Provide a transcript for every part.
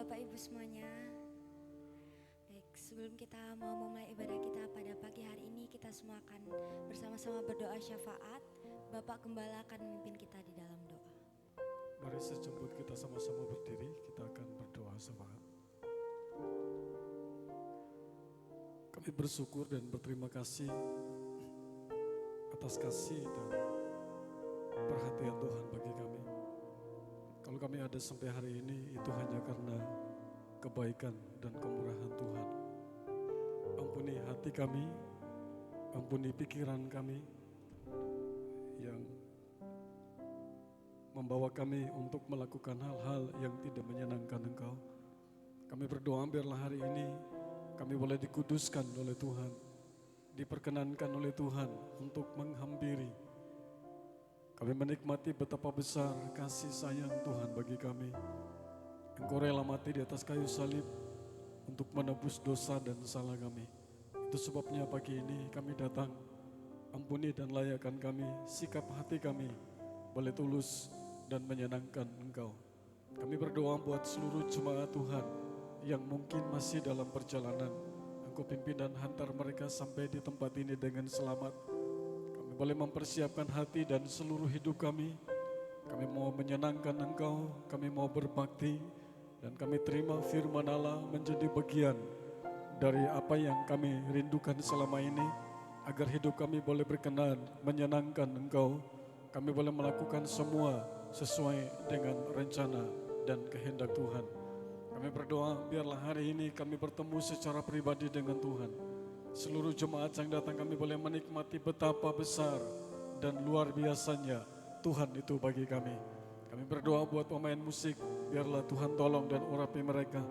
Bapak Ibu semuanya. Baik, sebelum kita mau memulai ibadah kita pada pagi hari ini, kita semua akan bersama-sama berdoa syafaat. Bapak Gembala akan memimpin kita di dalam doa. Mari sejemput kita sama-sama berdiri, kita akan berdoa syafaat. Kami bersyukur dan berterima kasih atas kasih dan perhatian Tuhan bagi kami. Kalau kami ada sampai hari ini, itu hanya karena kebaikan dan kemurahan Tuhan. Ampuni hati kami, ampuni pikiran kami yang membawa kami untuk melakukan hal-hal yang tidak menyenangkan Engkau. Kami berdoa biarlah hari ini kami boleh dikuduskan oleh Tuhan, diperkenankan oleh Tuhan untuk menghampiri. Kami menikmati betapa besar kasih sayang Tuhan bagi kami. Engkau rela mati di atas kayu salib untuk menebus dosa dan salah kami. Itu sebabnya pagi ini kami datang, ampuni dan layakkan kami, sikap hati kami boleh tulus dan menyenangkan Engkau. Kami berdoa buat seluruh jemaat Tuhan yang mungkin masih dalam perjalanan. Engkau pimpin dan hantar mereka sampai di tempat ini dengan selamat. Kami boleh mempersiapkan hati dan seluruh hidup kami. Kami mau menyenangkan Engkau, kami mau berbakti, dan kami terima firman Allah menjadi bagian dari apa yang kami rindukan selama ini, agar hidup kami boleh berkenan, menyenangkan Engkau. Kami boleh melakukan semua sesuai dengan rencana dan kehendak Tuhan. Kami berdoa biarlah hari ini kami bertemu secara pribadi dengan Tuhan. Seluruh jemaat yang datang kami boleh menikmati betapa besar dan luar biasanya Tuhan itu bagi kami. Kami berdoa buat pemain musik, biarlah Tuhan tolong dan urapi mereka.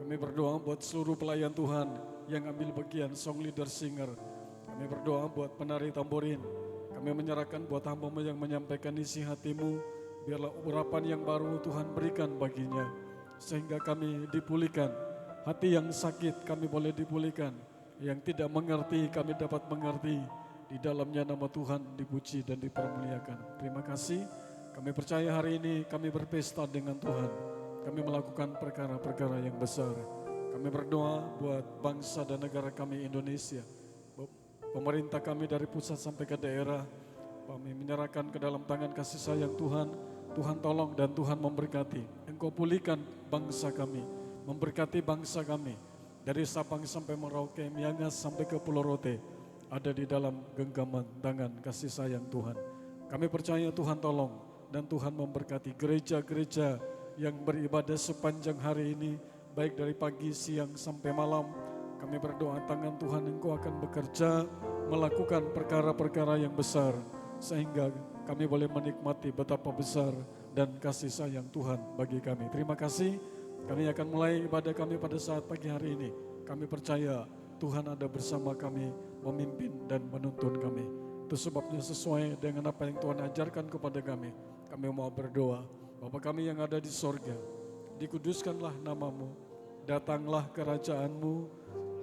Kami berdoa buat seluruh pelayan Tuhan yang ambil bagian song leader singer. Kami berdoa buat penari tamborin. Kami menyerahkan buat hamba-Mu yang menyampaikan isi hati-Mu. Biarlah urapan yang baru Tuhan berikan baginya, sehingga kami dipulihkan. Hati yang sakit kami boleh dipulihkan. Yang tidak mengerti kami dapat mengerti. Di dalamnya nama Tuhan dipuji dan dipermuliakan. Terima kasih. Kami percaya hari ini kami berpesta dengan Tuhan. Kami melakukan perkara-perkara yang besar. Kami berdoa buat bangsa dan negara kami Indonesia. Pemerintah kami dari pusat sampai ke daerah. Kami menyerahkan ke dalam tangan kasih sayang Tuhan. Tuhan tolong dan Tuhan memberkati. Engkau pulihkan bangsa kami. Memberkati bangsa kami. Dari Sabang sampai Merauke, Miangas sampai ke Pulau Rote. Ada di dalam genggaman tangan kasih sayang Tuhan. Kami percaya Tuhan tolong dan Tuhan memberkati gereja-gereja yang beribadah sepanjang hari ini, baik dari pagi, siang sampai malam. Kami berdoa tangan Tuhan Engkau akan bekerja, melakukan perkara-perkara yang besar, sehingga kami boleh menikmati betapa besar dan kasih sayang Tuhan bagi kami. Terima kasih. Kami akan mulai ibadah kami pada saat pagi hari ini. Kami percaya Tuhan ada bersama kami, memimpin dan menuntun kami. Itu sebabnya sesuai dengan apa yang Tuhan ajarkan kepada kami. Kami mau berdoa, Bapa kami yang ada di sorga, dikuduskanlah nama-Mu, datanglah kerajaan-Mu,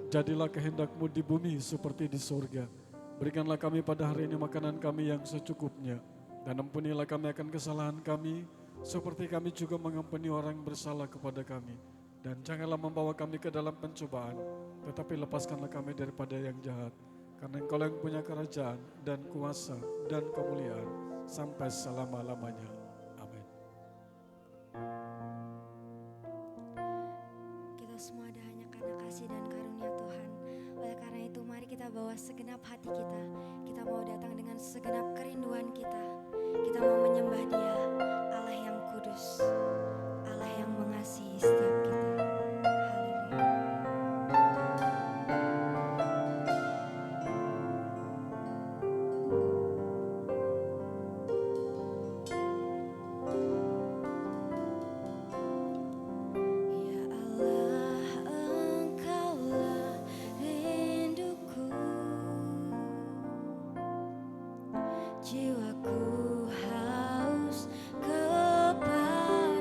jadilah kehendak-Mu di bumi seperti di sorga. Berikanlah kami pada hari ini makanan kami yang secukupnya, dan ampunilah kami akan kesalahan kami, seperti kami juga mengampuni orang yang bersalah kepada kami. Dan janganlah membawa kami ke dalam pencobaan, tetapi lepaskanlah kami daripada yang jahat. Karena Engkau yang punya kerajaan dan kuasa dan kemuliaan sampai selama-lamanya. Amin. Kita semua ada hanya karena kasih dan karunia Tuhan. Oleh karena itu mari kita bawa segenap hati kita. Kita mau datang dengan segenap kerinduan kita. Kita mau menyembah Dia, Allah yang kudus, Allah yang mengasihi setiap kita. Jiwaku haus kepada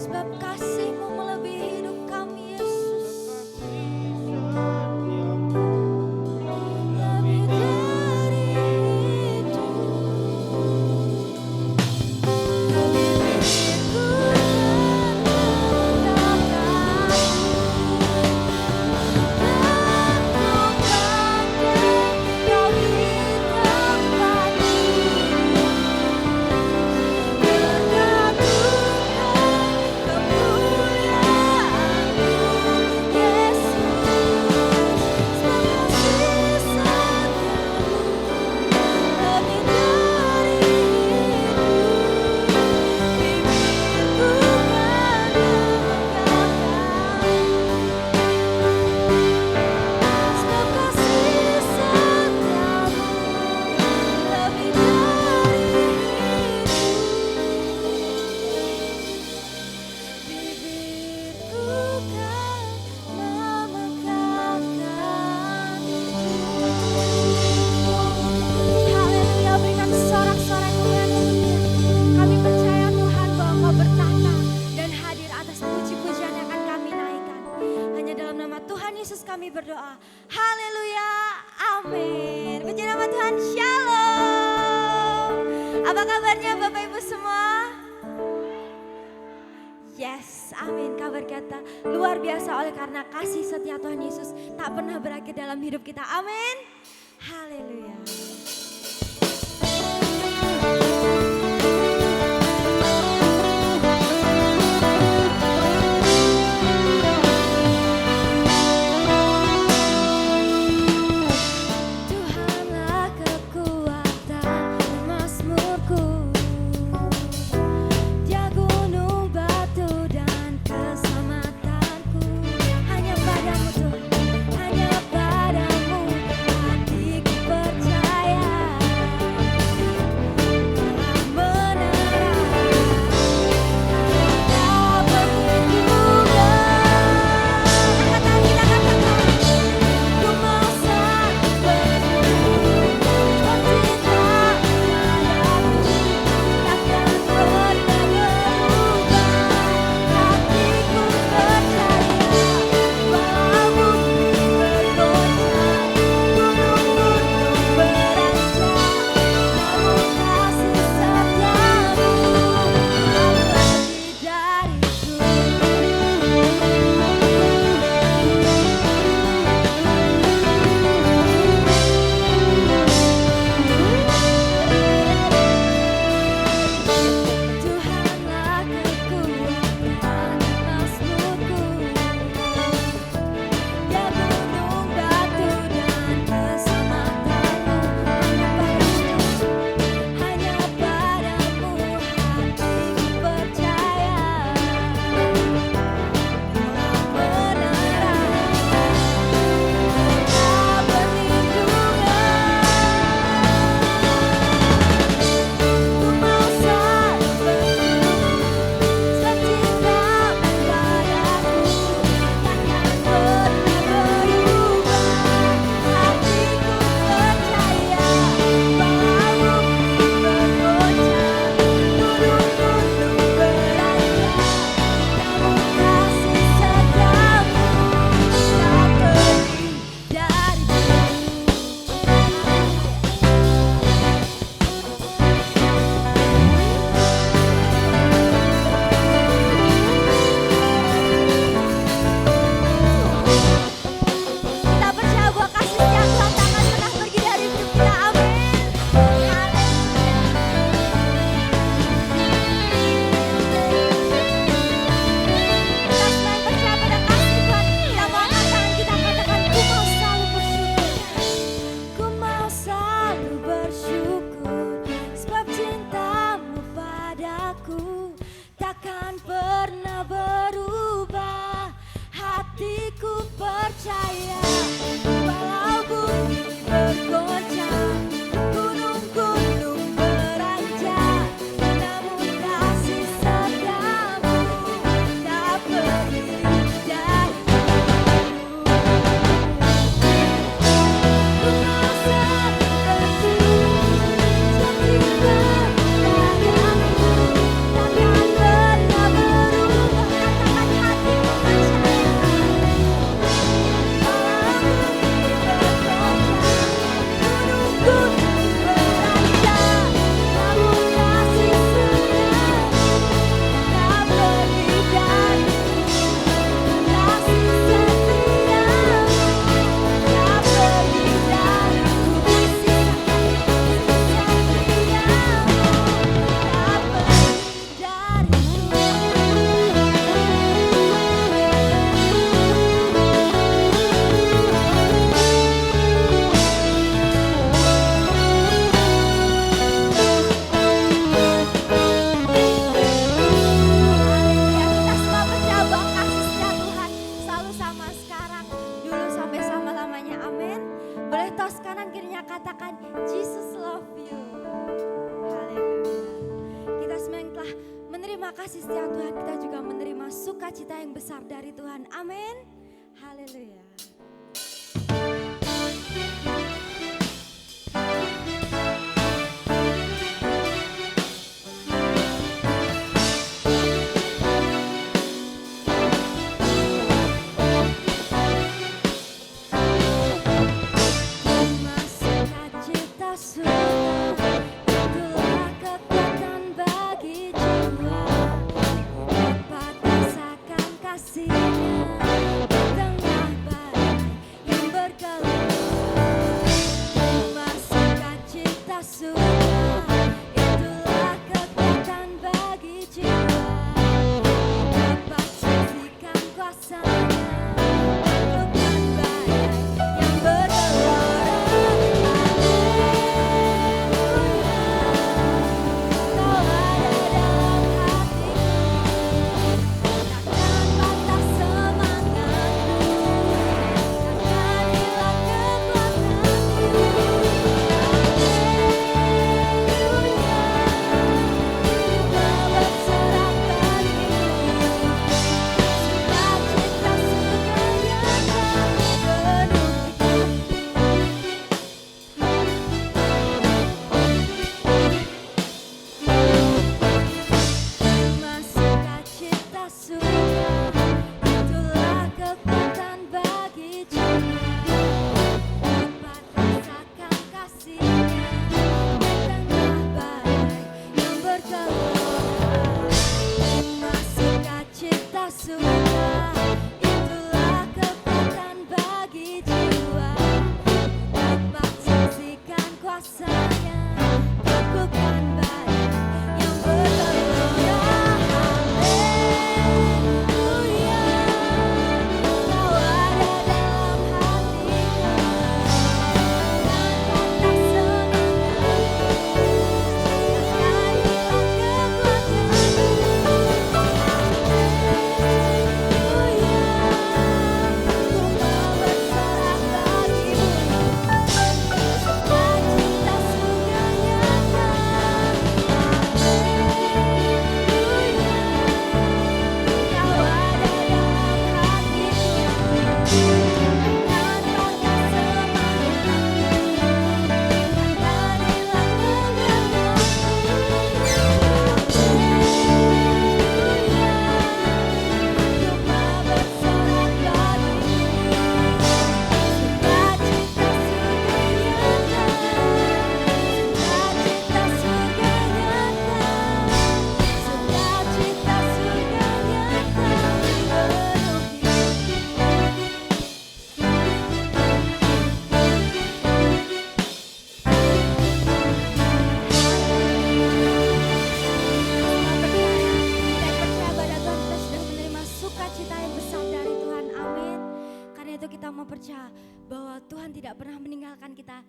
Sebab kasih-Mu melebihi hidup kami, Yesus. Lebih dari itu, bibirku Haleluya, berikan sorak-sorai kemuliaan untuk Dia. Kami percaya Tuhan bahwa Engkau bertata dan hadir atas puji-pujian yang akan kami naikkan. Hanya dalam nama Tuhan Yesus kami berdoa. Haleluya, amin. Puji nama Tuhan, shalom. Apa kabarnya Bapak Ibu semua? Yes, amin. Kabar kita luar biasa oleh karena kasih setia Tuhan Yesus tak pernah berakhir dalam hidup kita. Amin. Haleluya. Tuhanlah kekuatan dan mazmurku. Dia gunung batu dan keselamatanku. Hanya padamu Tuhan, hanya padamu hatiku percaya. Berubah kasih setia Tuhan, kita juga menerima sukacita yang besar dari Tuhan. Amin. Haleluya.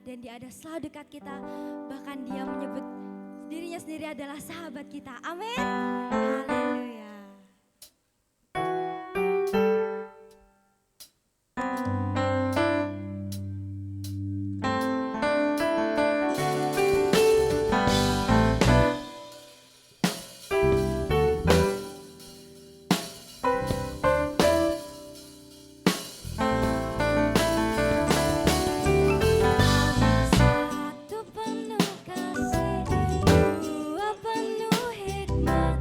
Dan Dia ada selalu dekat kita. Bahkan Dia menyebut dirinya sendiri adalah sahabat kita. Amin. Haleluya. Penuh hikmat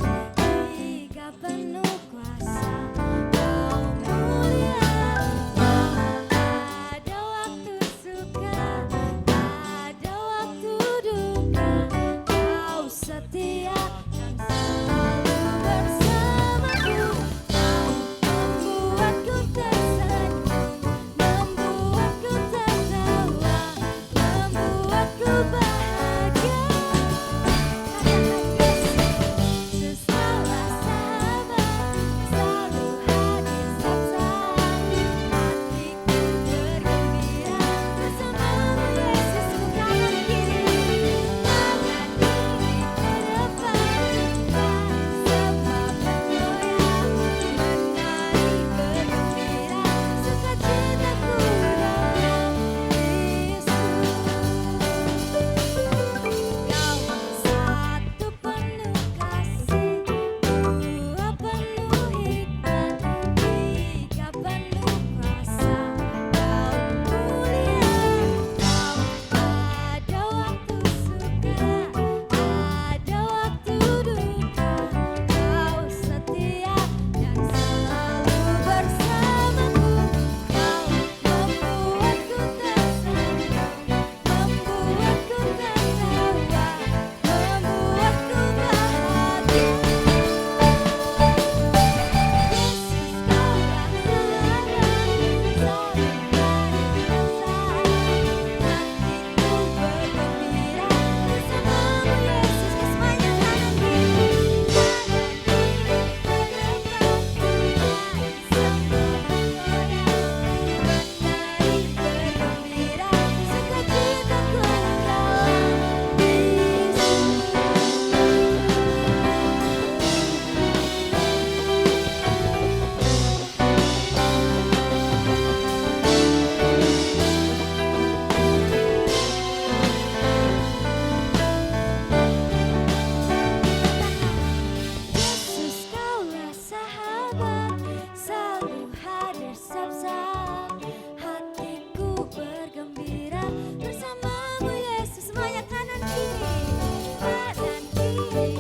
sahabat, selalu hadir setiap saat. Hatiku bergembira bersamamu Yesus, semuanya kanan kiri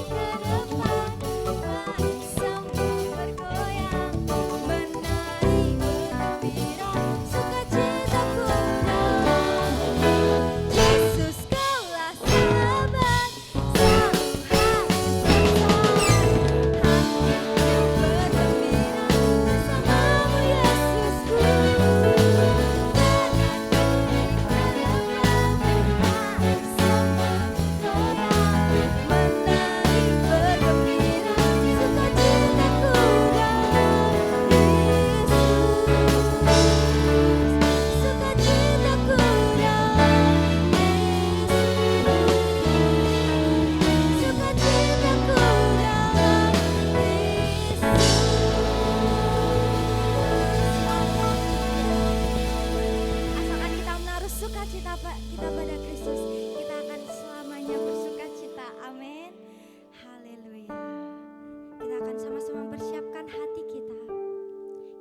ke depan. Baik sambung bergoyang, menari bergembira, sukacitaku damai. Yesus kaulah sahabat, selalu hadir setiap saat. Hatiku bergembira bersamamu Yesusku. Asalkan kita menaruh sukacita kita pada Kristus, kita akan selamanya bersukacita. Amin. Haleluya. Kita akan sama-sama mempersiapkan hati kita.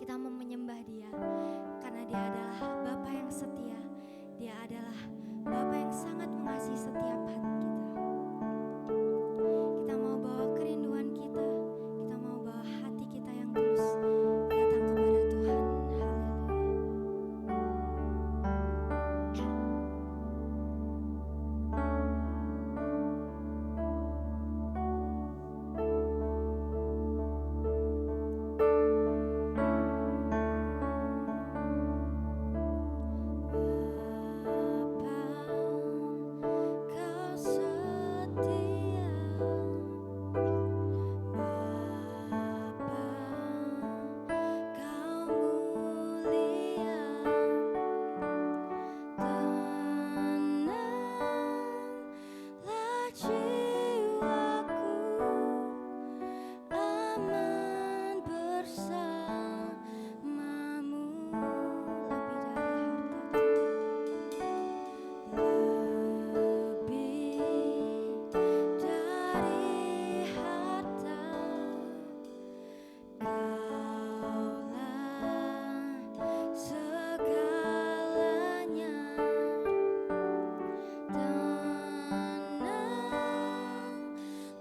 Kita mau menyembah Dia karena Dia adalah Bapa yang setia. Dia adalah Bapa yang sangat mengasihi setiap hati kita. Kita mau bawa kerinduan kita. Kita mau bawa hati kita yang tulus datang kepada Tuhan. Haleluya.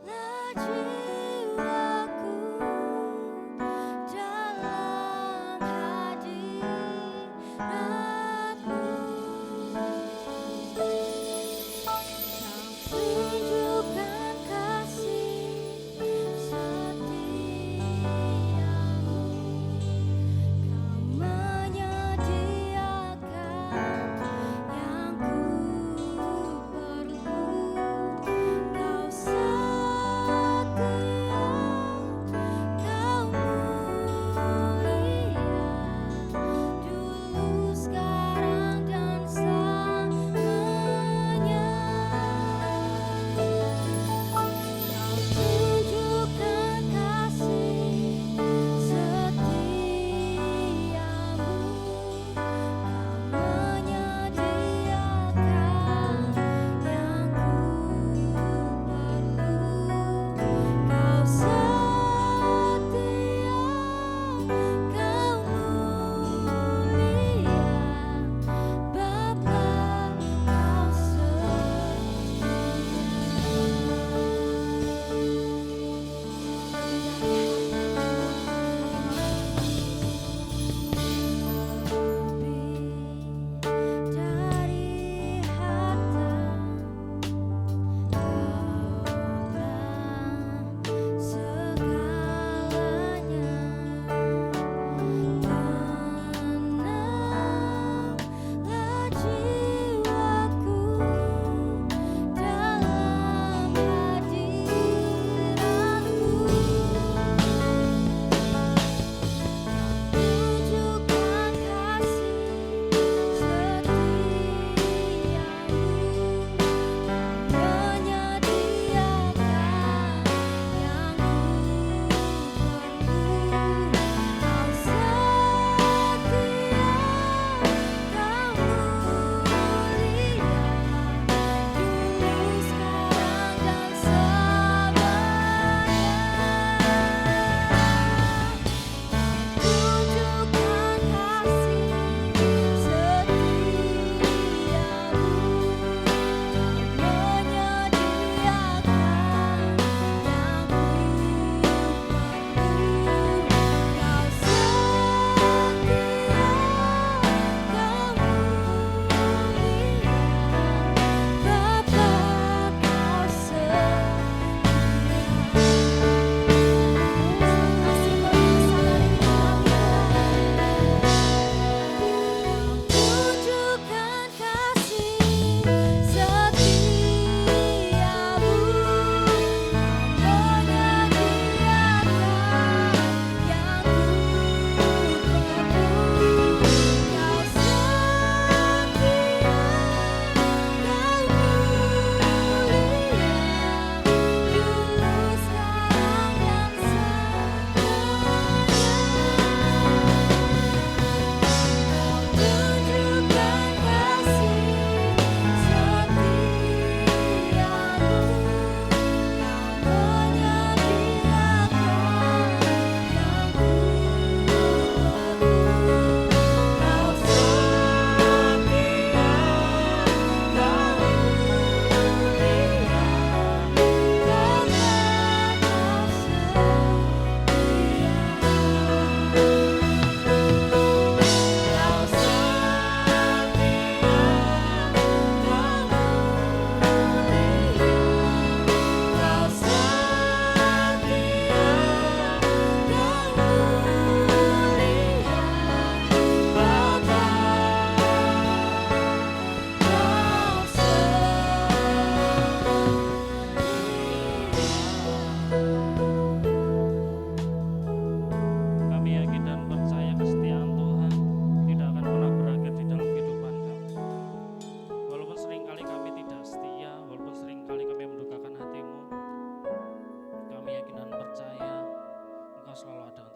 Tenanglah jiwaku,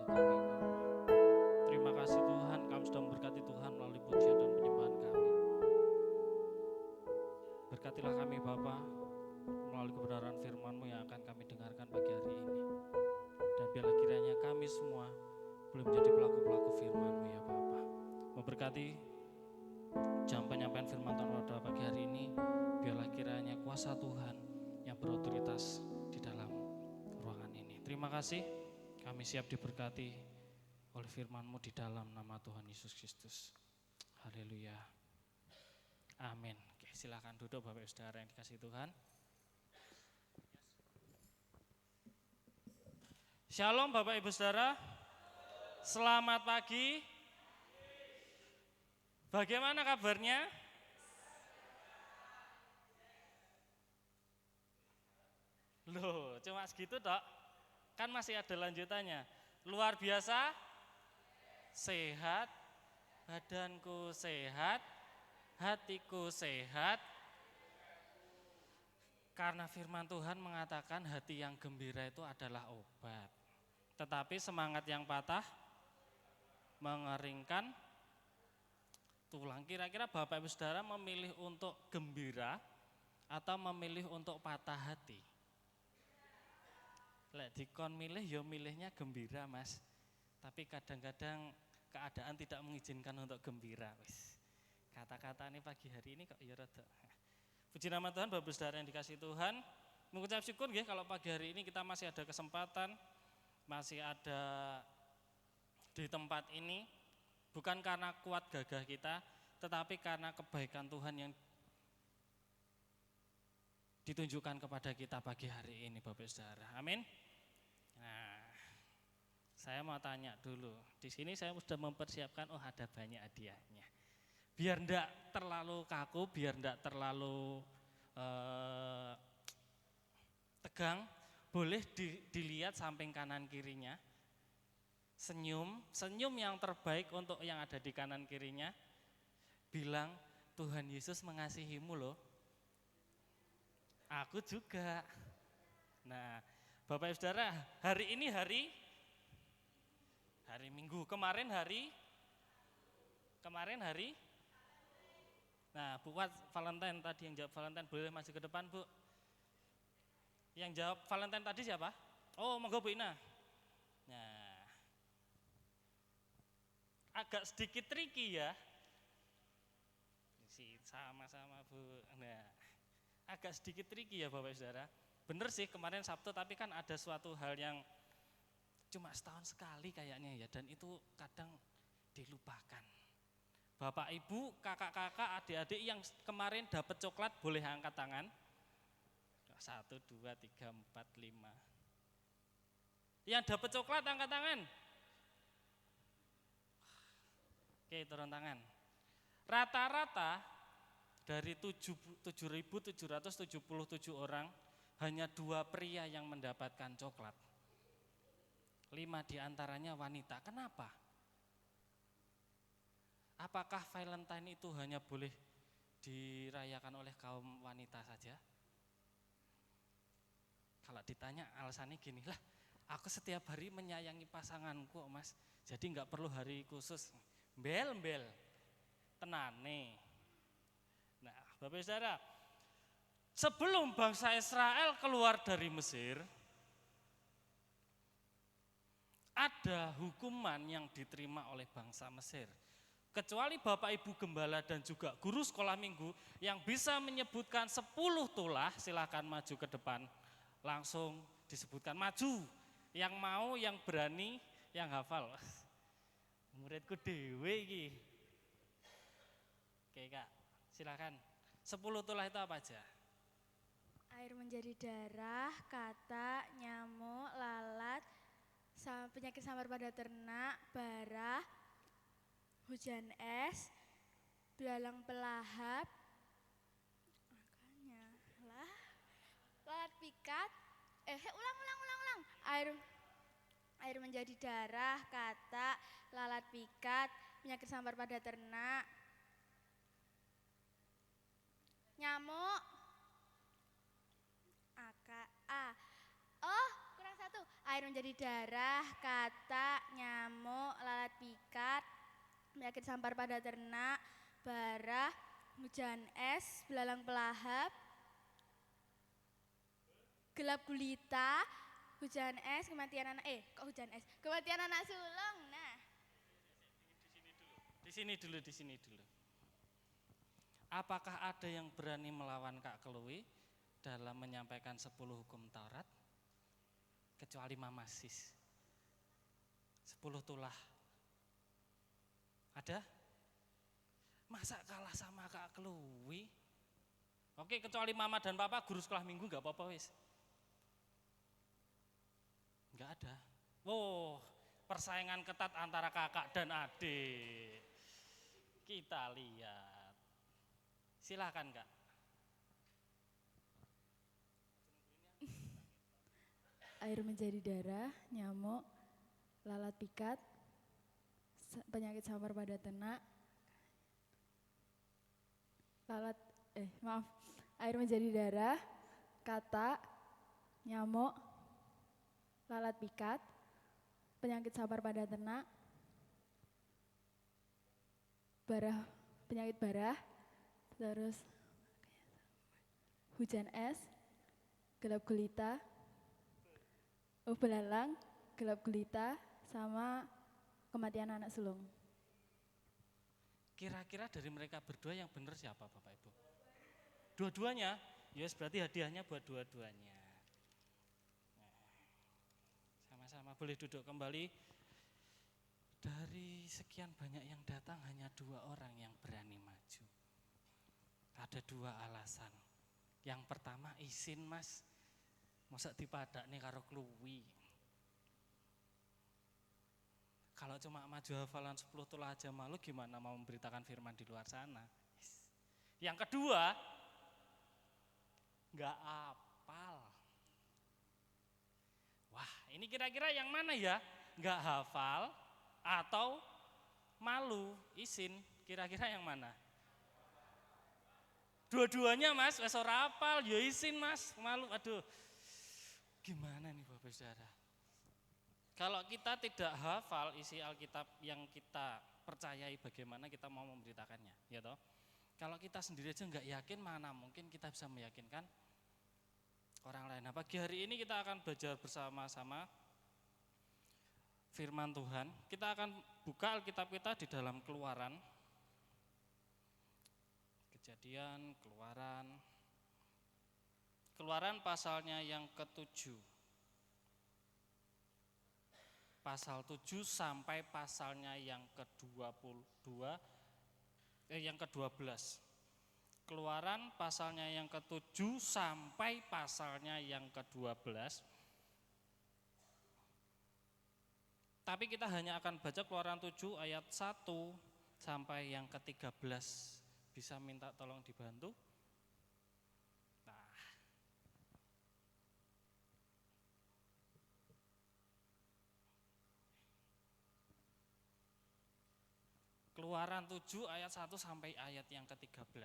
kami Bapa. Terima kasih Tuhan, kami sudah memberkati Tuhan melalui pujian dan penyembahan kami. Berkatilah kami Bapa melalui kebenaran firman-Mu yang akan kami dengarkan pagi hari ini. Dan biarlah kiranya kami semua boleh menjadi pelaku-pelaku firman-Mu ya Bapa. Memberkati jam penyampaian firman Tuhan pada pagi hari ini, biarlah kiranya kuasa Tuhan yang berotoritas di dalam ruangan ini. Terima kasih, kami siap diberkati oleh firman-Mu di dalam nama Tuhan Yesus Kristus. Haleluya. Amin. Oke, silakan duduk Bapak Ibu Saudara yang dikasihi Tuhan. Shalom Bapak Ibu Saudara. Selamat pagi. Bagaimana kabarnya? Loh, cuma segitu toh? Kan masih ada lanjutannya. Luar biasa, sehat, badanku sehat, hatiku sehat. Karena firman Tuhan mengatakan hati yang gembira itu adalah obat. Tetapi semangat yang patah mengeringkan tulang. Kira-kira Bapak Ibu Saudara memilih untuk gembira atau memilih untuk patah hati? Lek dikon milih ya milihnya gembira Mas. Tapi kadang-kadang keadaan tidak mengizinkan untuk gembira. Kata-kata ini pagi hari ini kok ya rada. Puji nama Tuhan Bapak Ibu Saudara yang dikasihi Tuhan. Mengucap syukur ya kalau pagi hari ini kita masih ada kesempatan, masih ada di tempat ini. Bukan karena kuat gagah kita, tetapi karena kebaikan Tuhan yang ditunjukkan kepada kita pagi hari ini Bapak Saudara. Amin. Nah, saya mau tanya dulu. Di sini saya sudah mempersiapkan, ada banyak hadiahnya. Biar enggak terlalu kaku, biar enggak terlalu tegang, boleh dilihat samping kanan kirinya. Senyum yang terbaik untuk yang ada di kanan kirinya. Bilang, Tuhan Yesus mengasihimu loh. Aku juga. Nah, Bapak Ibu Saudara, hari ini hari Minggu. Kemarin hari. Nah, buat Valentine tadi yang jawab Valentine boleh masih ke depan, Bu. Yang jawab Valentine tadi siapa? Oh, monggo Bu Ina. Nah, agak sedikit tricky ya. Sama-sama Bu. Nah, agak sedikit tricky ya Bapak Saudara. Bener sih kemarin Sabtu, tapi kan ada suatu hal yang cuma setahun sekali kayaknya ya, dan itu kadang dilupakan. Bapak Ibu, kakak-kakak, adik-adik yang kemarin dapat coklat boleh angkat tangan. 1, 2, 3, 4, 5. Yang dapat coklat angkat tangan. Oke, turun tangan. Rata-rata dari 7.777 orang, hanya 2 pria yang mendapatkan coklat. 5 diantaranya wanita. Kenapa? Apakah Valentine itu hanya boleh dirayakan oleh kaum wanita saja? Kalau ditanya alasannya gini, lah aku setiap hari menyayangi pasanganku Mas, jadi enggak perlu hari khusus. Bel, tenane. Nah, Bapak Saudara, sebelum bangsa Israel keluar dari Mesir, ada hukuman yang diterima oleh bangsa Mesir. Kecuali Bapak Ibu Gembala dan juga guru sekolah minggu yang bisa menyebutkan 10 tulah, silakan maju ke depan. Langsung disebutkan, maju. Yang mau, yang berani, yang hafal. Muridku dewe iki. Oke Kak, silakan. 10 tulah itu apa aja? Air menjadi darah, kata, nyamuk, lalat, penyakit sambar pada ternak, bara, hujan es, belalang pelahap, makanya lah, lalat pikat, ulang. Air menjadi darah, kata, lalat pikat, penyakit sambar pada ternak, nyamuk, kurang 1. Air menjadi darah, kata, nyamuk, lalat pikat, penyakit sampar pada ternak, barah, hujan es, belalang pelahap, gelap gulita, hujan es, kematian anak kematian anak sulung. Nah, Di sini dulu. Apakah ada yang berani melawan Kak Chloe dalam menyampaikan 10 hukum Taurat? Kecuali Mama Sis. 10 tulah. Ada? Masa kalah sama Kak Chloe? Oke, kecuali Mama dan Papa guru sekolah minggu gak apa-apa wis. Enggak ada. Wow, persaingan ketat antara kakak dan adik. Kita lihat. Silakan Kak. Air menjadi darah, nyamuk, lalat pikat, penyakit sampar pada ternak, air menjadi darah, kata, nyamuk, lalat pikat, penyakit sampar pada ternak, penyakit barah, terus hujan es, gelap gulita, belalang, gelap gulita, sama kematian anak sulung. Kira-kira dari mereka berdua yang benar siapa Bapak Ibu? Dua-duanya? Yes, berarti hadiahnya buat dua-duanya. Sama-sama boleh duduk kembali. Dari sekian banyak yang datang hanya 2 orang yang berani maju. Ada 2 alasan. Yang pertama izin Mas. Masa dipadak nih karo Chloe. Kalau cuma maju hafalan 10 tulah aja malu, gimana mau memberitakan firman di luar sana. Yang kedua, nggak apal. Wah, ini kira-kira yang mana ya? Nggak hafal atau malu, izin, kira-kira yang mana? Dua-duanya Mas, wes ora apal, ya izin Mas, malu, aduh. Gimana nih Bapak Saudara? Kalau kita tidak hafal isi Alkitab yang kita percayai, bagaimana kita mau memberitakannya, ya toh? Kalau kita sendiri aja nggak yakin, mana mungkin kita bisa meyakinkan orang lain. Nah, pagi hari ini kita akan belajar bersama-sama firman Tuhan. Kita akan buka Alkitab kita di dalam Keluaran, Kejadian, Keluaran pasalnya yang ke-7. Pasal 7 sampai pasalnya yang yang ke-12. Keluaran pasalnya yang ke-7 sampai pasalnya yang ke-12. Tapi kita hanya akan baca Keluaran 7 ayat 1 sampai yang ke-13. Bisa minta tolong dibantu? Keluaran 7 ayat 1 sampai ayat yang ke-13.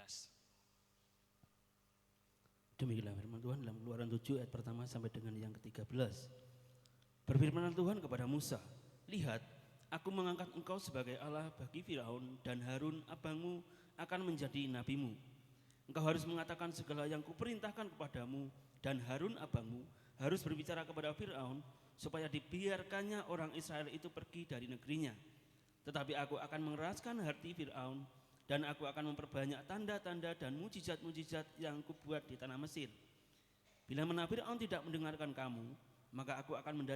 Demikianlah firman Tuhan dalam Keluaran 7 ayat pertama sampai dengan yang ke-13. Berfirman Tuhan kepada Musa, lihat, aku mengangkat engkau sebagai Allah bagi Firaun, dan Harun abangmu akan menjadi nabimu. Engkau harus mengatakan segala yang kuperintahkan kepadamu, dan Harun abangmu harus berbicara kepada Firaun supaya dibiarkannya orang Israel itu pergi dari negerinya. Tetapi aku akan mengeraskan hati Firaun, dan aku akan memperbanyak tanda-tanda dan mujizat-mujizat yang kubuat di tanah Mesir. Bila mana Firaun tidak mendengarkan kamu, maka aku akan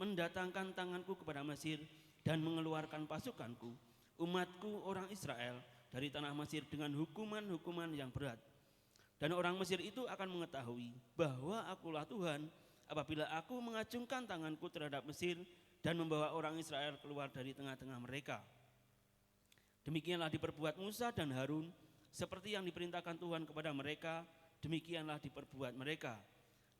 mendatangkan tanganku kepada Mesir dan mengeluarkan pasukanku, umatku orang Israel, dari tanah Mesir dengan hukuman-hukuman yang berat. Dan orang Mesir itu akan mengetahui bahwa akulah Tuhan apabila aku mengacungkan tanganku terhadap Mesir dan membawa orang Israel keluar dari tengah-tengah mereka. Demikianlah diperbuat Musa dan Harun, seperti yang diperintahkan Tuhan kepada mereka, demikianlah diperbuat mereka.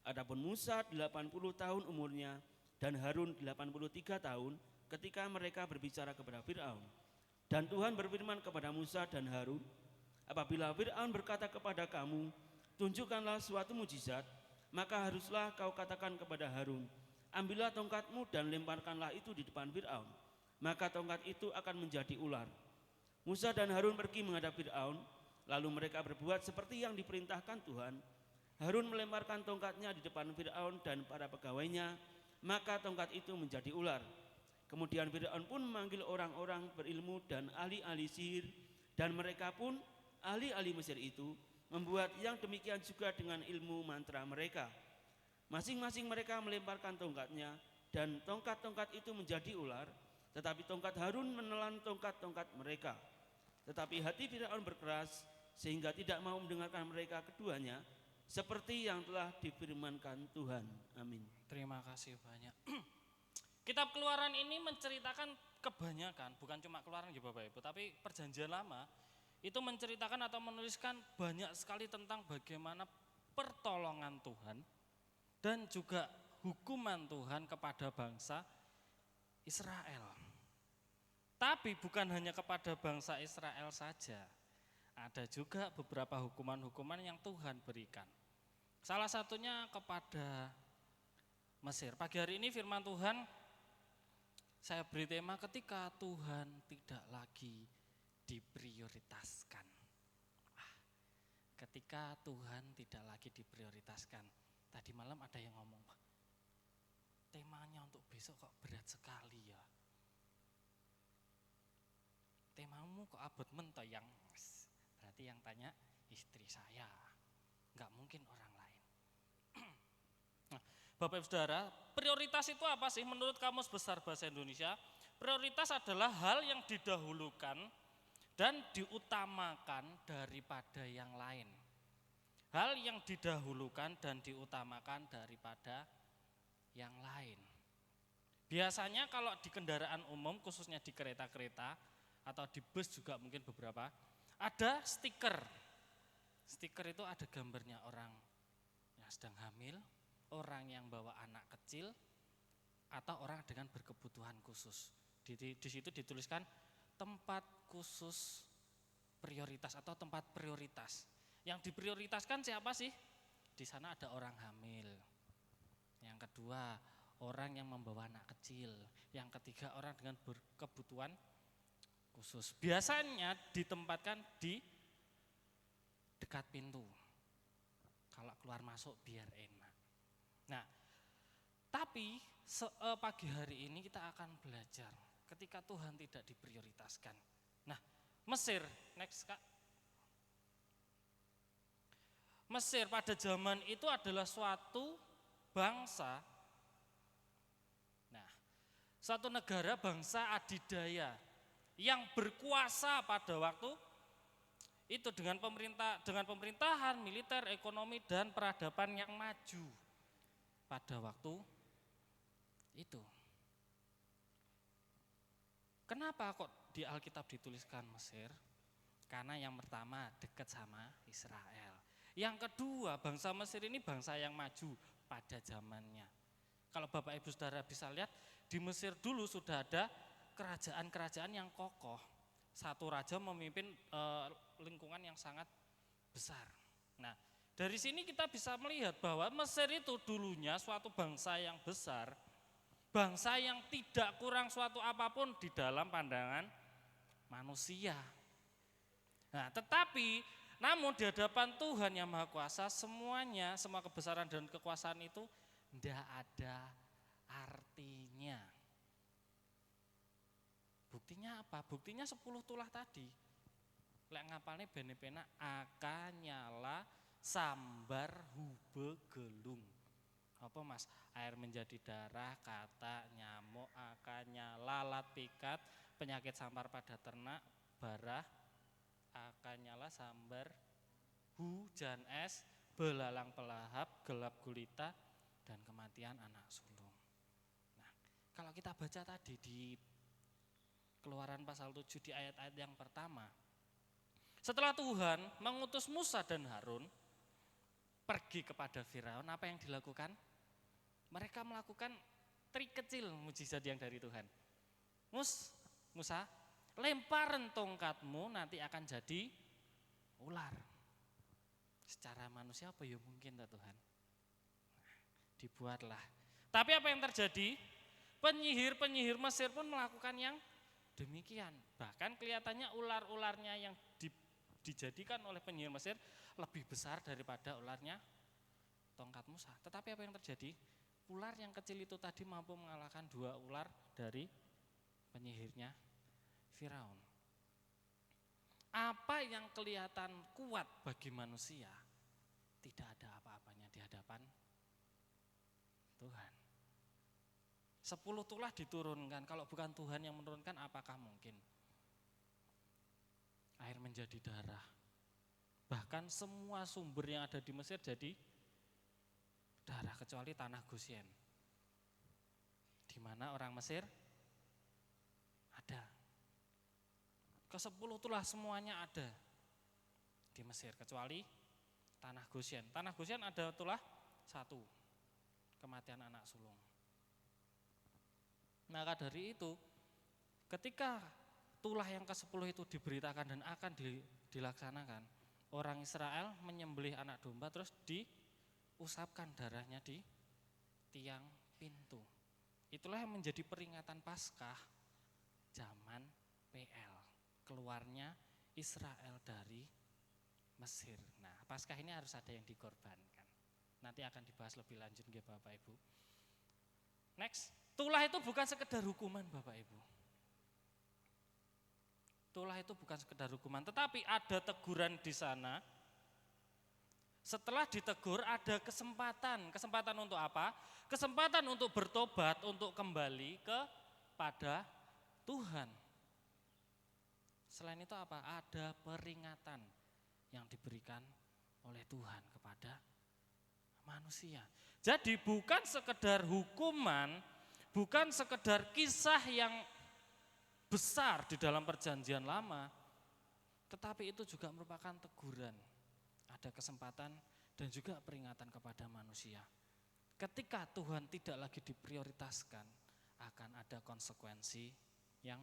Adapun Musa 80 tahun umurnya dan Harun 83 tahun ketika mereka berbicara kepada Firaun. Dan Tuhan berfirman kepada Musa dan Harun, apabila Firaun berkata kepada kamu, tunjukkanlah suatu mujizat, maka haruslah kau katakan kepada Harun, ambillah tongkatmu dan lemparkanlah itu di depan Fir'aun, maka tongkat itu akan menjadi ular. Musa dan Harun pergi menghadap Fir'aun, lalu mereka berbuat seperti yang diperintahkan Tuhan. Harun melemparkan tongkatnya di depan Fir'aun dan para pegawainya, maka tongkat itu menjadi ular. Kemudian Fir'aun pun memanggil orang-orang berilmu dan ahli-ahli sihir, dan mereka pun ahli-ahli Mesir itu membuat yang demikian juga dengan ilmu mantra mereka. Masing-masing mereka melemparkan tongkatnya, dan tongkat-tongkat itu menjadi ular, tetapi tongkat Harun menelan tongkat-tongkat mereka. Tetapi hati Firaun berkeras sehingga tidak mau mendengarkan mereka keduanya, seperti yang telah difirmankan Tuhan. Amin. Terima kasih banyak. Kitab Keluaran ini menceritakan kebanyakan, bukan cuma Keluaran ya Bapak Ibu, tapi Perjanjian Lama itu menceritakan atau menuliskan banyak sekali tentang bagaimana pertolongan Tuhan dan juga hukuman Tuhan kepada bangsa Israel. Tapi bukan hanya kepada bangsa Israel saja, ada juga beberapa hukuman-hukuman yang Tuhan berikan. Salah satunya kepada Mesir. Pagi hari ini firman Tuhan saya beri tema ketika Tuhan tidak lagi diprioritaskan. Ketika Tuhan tidak lagi diprioritaskan. Tadi malam ada yang ngomong, temanya untuk besok kok berat sekali ya. Temamu kok abot mento yang, berarti yang tanya istri saya, nggak mungkin orang lain. Nah, Bapak Ibu Saudara, prioritas itu apa sih menurut Kamus Besar Bahasa Indonesia? Prioritas adalah hal yang didahulukan dan diutamakan daripada yang lain. Hal yang didahulukan dan diutamakan daripada yang lain. Biasanya kalau di kendaraan umum, khususnya di kereta-kereta atau di bus juga mungkin beberapa, ada stiker. Stiker itu ada gambarnya orang yang sedang hamil, orang yang bawa anak kecil, atau orang dengan berkebutuhan khusus. Di situ dituliskan tempat khusus prioritas atau tempat prioritas. Yang diprioritaskan siapa sih? Di sana ada orang hamil. Yang kedua, orang yang membawa anak kecil. Yang ketiga, orang dengan berkebutuhan khusus. Biasanya ditempatkan di dekat pintu. Kalau keluar masuk biar enak. Nah, tapi pagi hari ini kita akan belajar ketika Tuhan tidak diprioritaskan. Nah, Mesir, next Kak. Mesir pada zaman itu adalah suatu bangsa, nah, suatu negara bangsa adidaya yang berkuasa pada waktu itu dengan pemerintahan, militer, ekonomi dan peradaban yang maju pada waktu itu. Kenapa kok di Alkitab dituliskan Mesir? Karena yang pertama dekat sama Israel. Yang kedua, bangsa Mesir ini bangsa yang maju pada zamannya. Kalau Bapak Ibu Saudara bisa lihat, di Mesir dulu sudah ada kerajaan-kerajaan yang kokoh. Satu raja memimpin lingkungan yang sangat besar. Nah, dari sini kita bisa melihat bahwa Mesir itu dulunya suatu bangsa yang besar, bangsa yang tidak kurang suatu apapun di dalam pandangan manusia. Nah, tetapi namun di hadapan Tuhan yang Maha Kuasa semuanya, semua kebesaran dan kekuasaan itu tidak ada artinya. Buktinya apa? Buktinya 10 tulah tadi. Lek ngapalnya benepena akanyala sambar hube gelung. Apa Mas? Air menjadi darah, kata, nyamuk, akanyala, lalat pikat, penyakit sampar pada ternak, barah, akanyala sambar, hujan es, belalang pelahap, gelap gulita, dan kematian anak sulung. Nah, kalau kita baca tadi di Keluaran pasal 7 di ayat-ayat yang pertama, setelah Tuhan mengutus Musa dan Harun pergi kepada Firaun, apa yang dilakukan? Mereka melakukan trik kecil mujizat yang dari Tuhan. Musa, lemparan tongkatmu nanti akan jadi ular. Secara manusia apa ya mungkin Tuhan? Nah, dibuatlah. Tapi apa yang terjadi? Penyihir-penyihir Mesir pun melakukan yang demikian. Bahkan kelihatannya ular-ularnya yang dijadikan oleh penyihir Mesir lebih besar daripada ularnya tongkat Musa. Tetapi apa yang terjadi? Ular yang kecil itu tadi mampu mengalahkan 2 ular dari penyihirnya Firaun. Apa yang kelihatan kuat bagi manusia, tidak ada apa-apanya di hadapan Tuhan. 10 tulah diturunkan, kalau bukan Tuhan yang menurunkan apakah mungkin? Air menjadi darah. Bahkan semua sumber yang ada di Mesir jadi darah kecuali tanah Gosyen. Di mana orang Mesir ada. Ke-10 tulah semuanya ada di Mesir kecuali tanah Gosyen. Tanah Gosyen ada tulah 1, kematian anak sulung. Maka dari itu, ketika tulah yang ke-10 itu diberitakan dan akan dilaksanakan, orang Israel menyembelih anak domba terus diusapkan darahnya di tiang pintu. Itulah yang menjadi peringatan Paskah zaman PL, keluarnya Israel dari Mesir. Nah, Paskah ini harus ada yang dikorbankan. Nanti akan dibahas lebih lanjut nggih Bapak Ibu. Next, tulah itu bukan sekedar hukuman Bapak Ibu. Tulah itu bukan sekedar hukuman, tetapi ada teguran di sana. Setelah ditegur ada kesempatan. Kesempatan untuk apa? Kesempatan untuk bertobat, untuk kembali kepada Tuhan. Selain itu apa? Ada peringatan yang diberikan oleh Tuhan kepada manusia. Jadi bukan sekedar hukuman, bukan sekedar kisah yang besar di dalam perjanjian lama, tetapi itu juga merupakan teguran. Ada kesempatan dan juga peringatan kepada manusia. Ketika Tuhan tidak lagi diprioritaskan, akan ada konsekuensi yang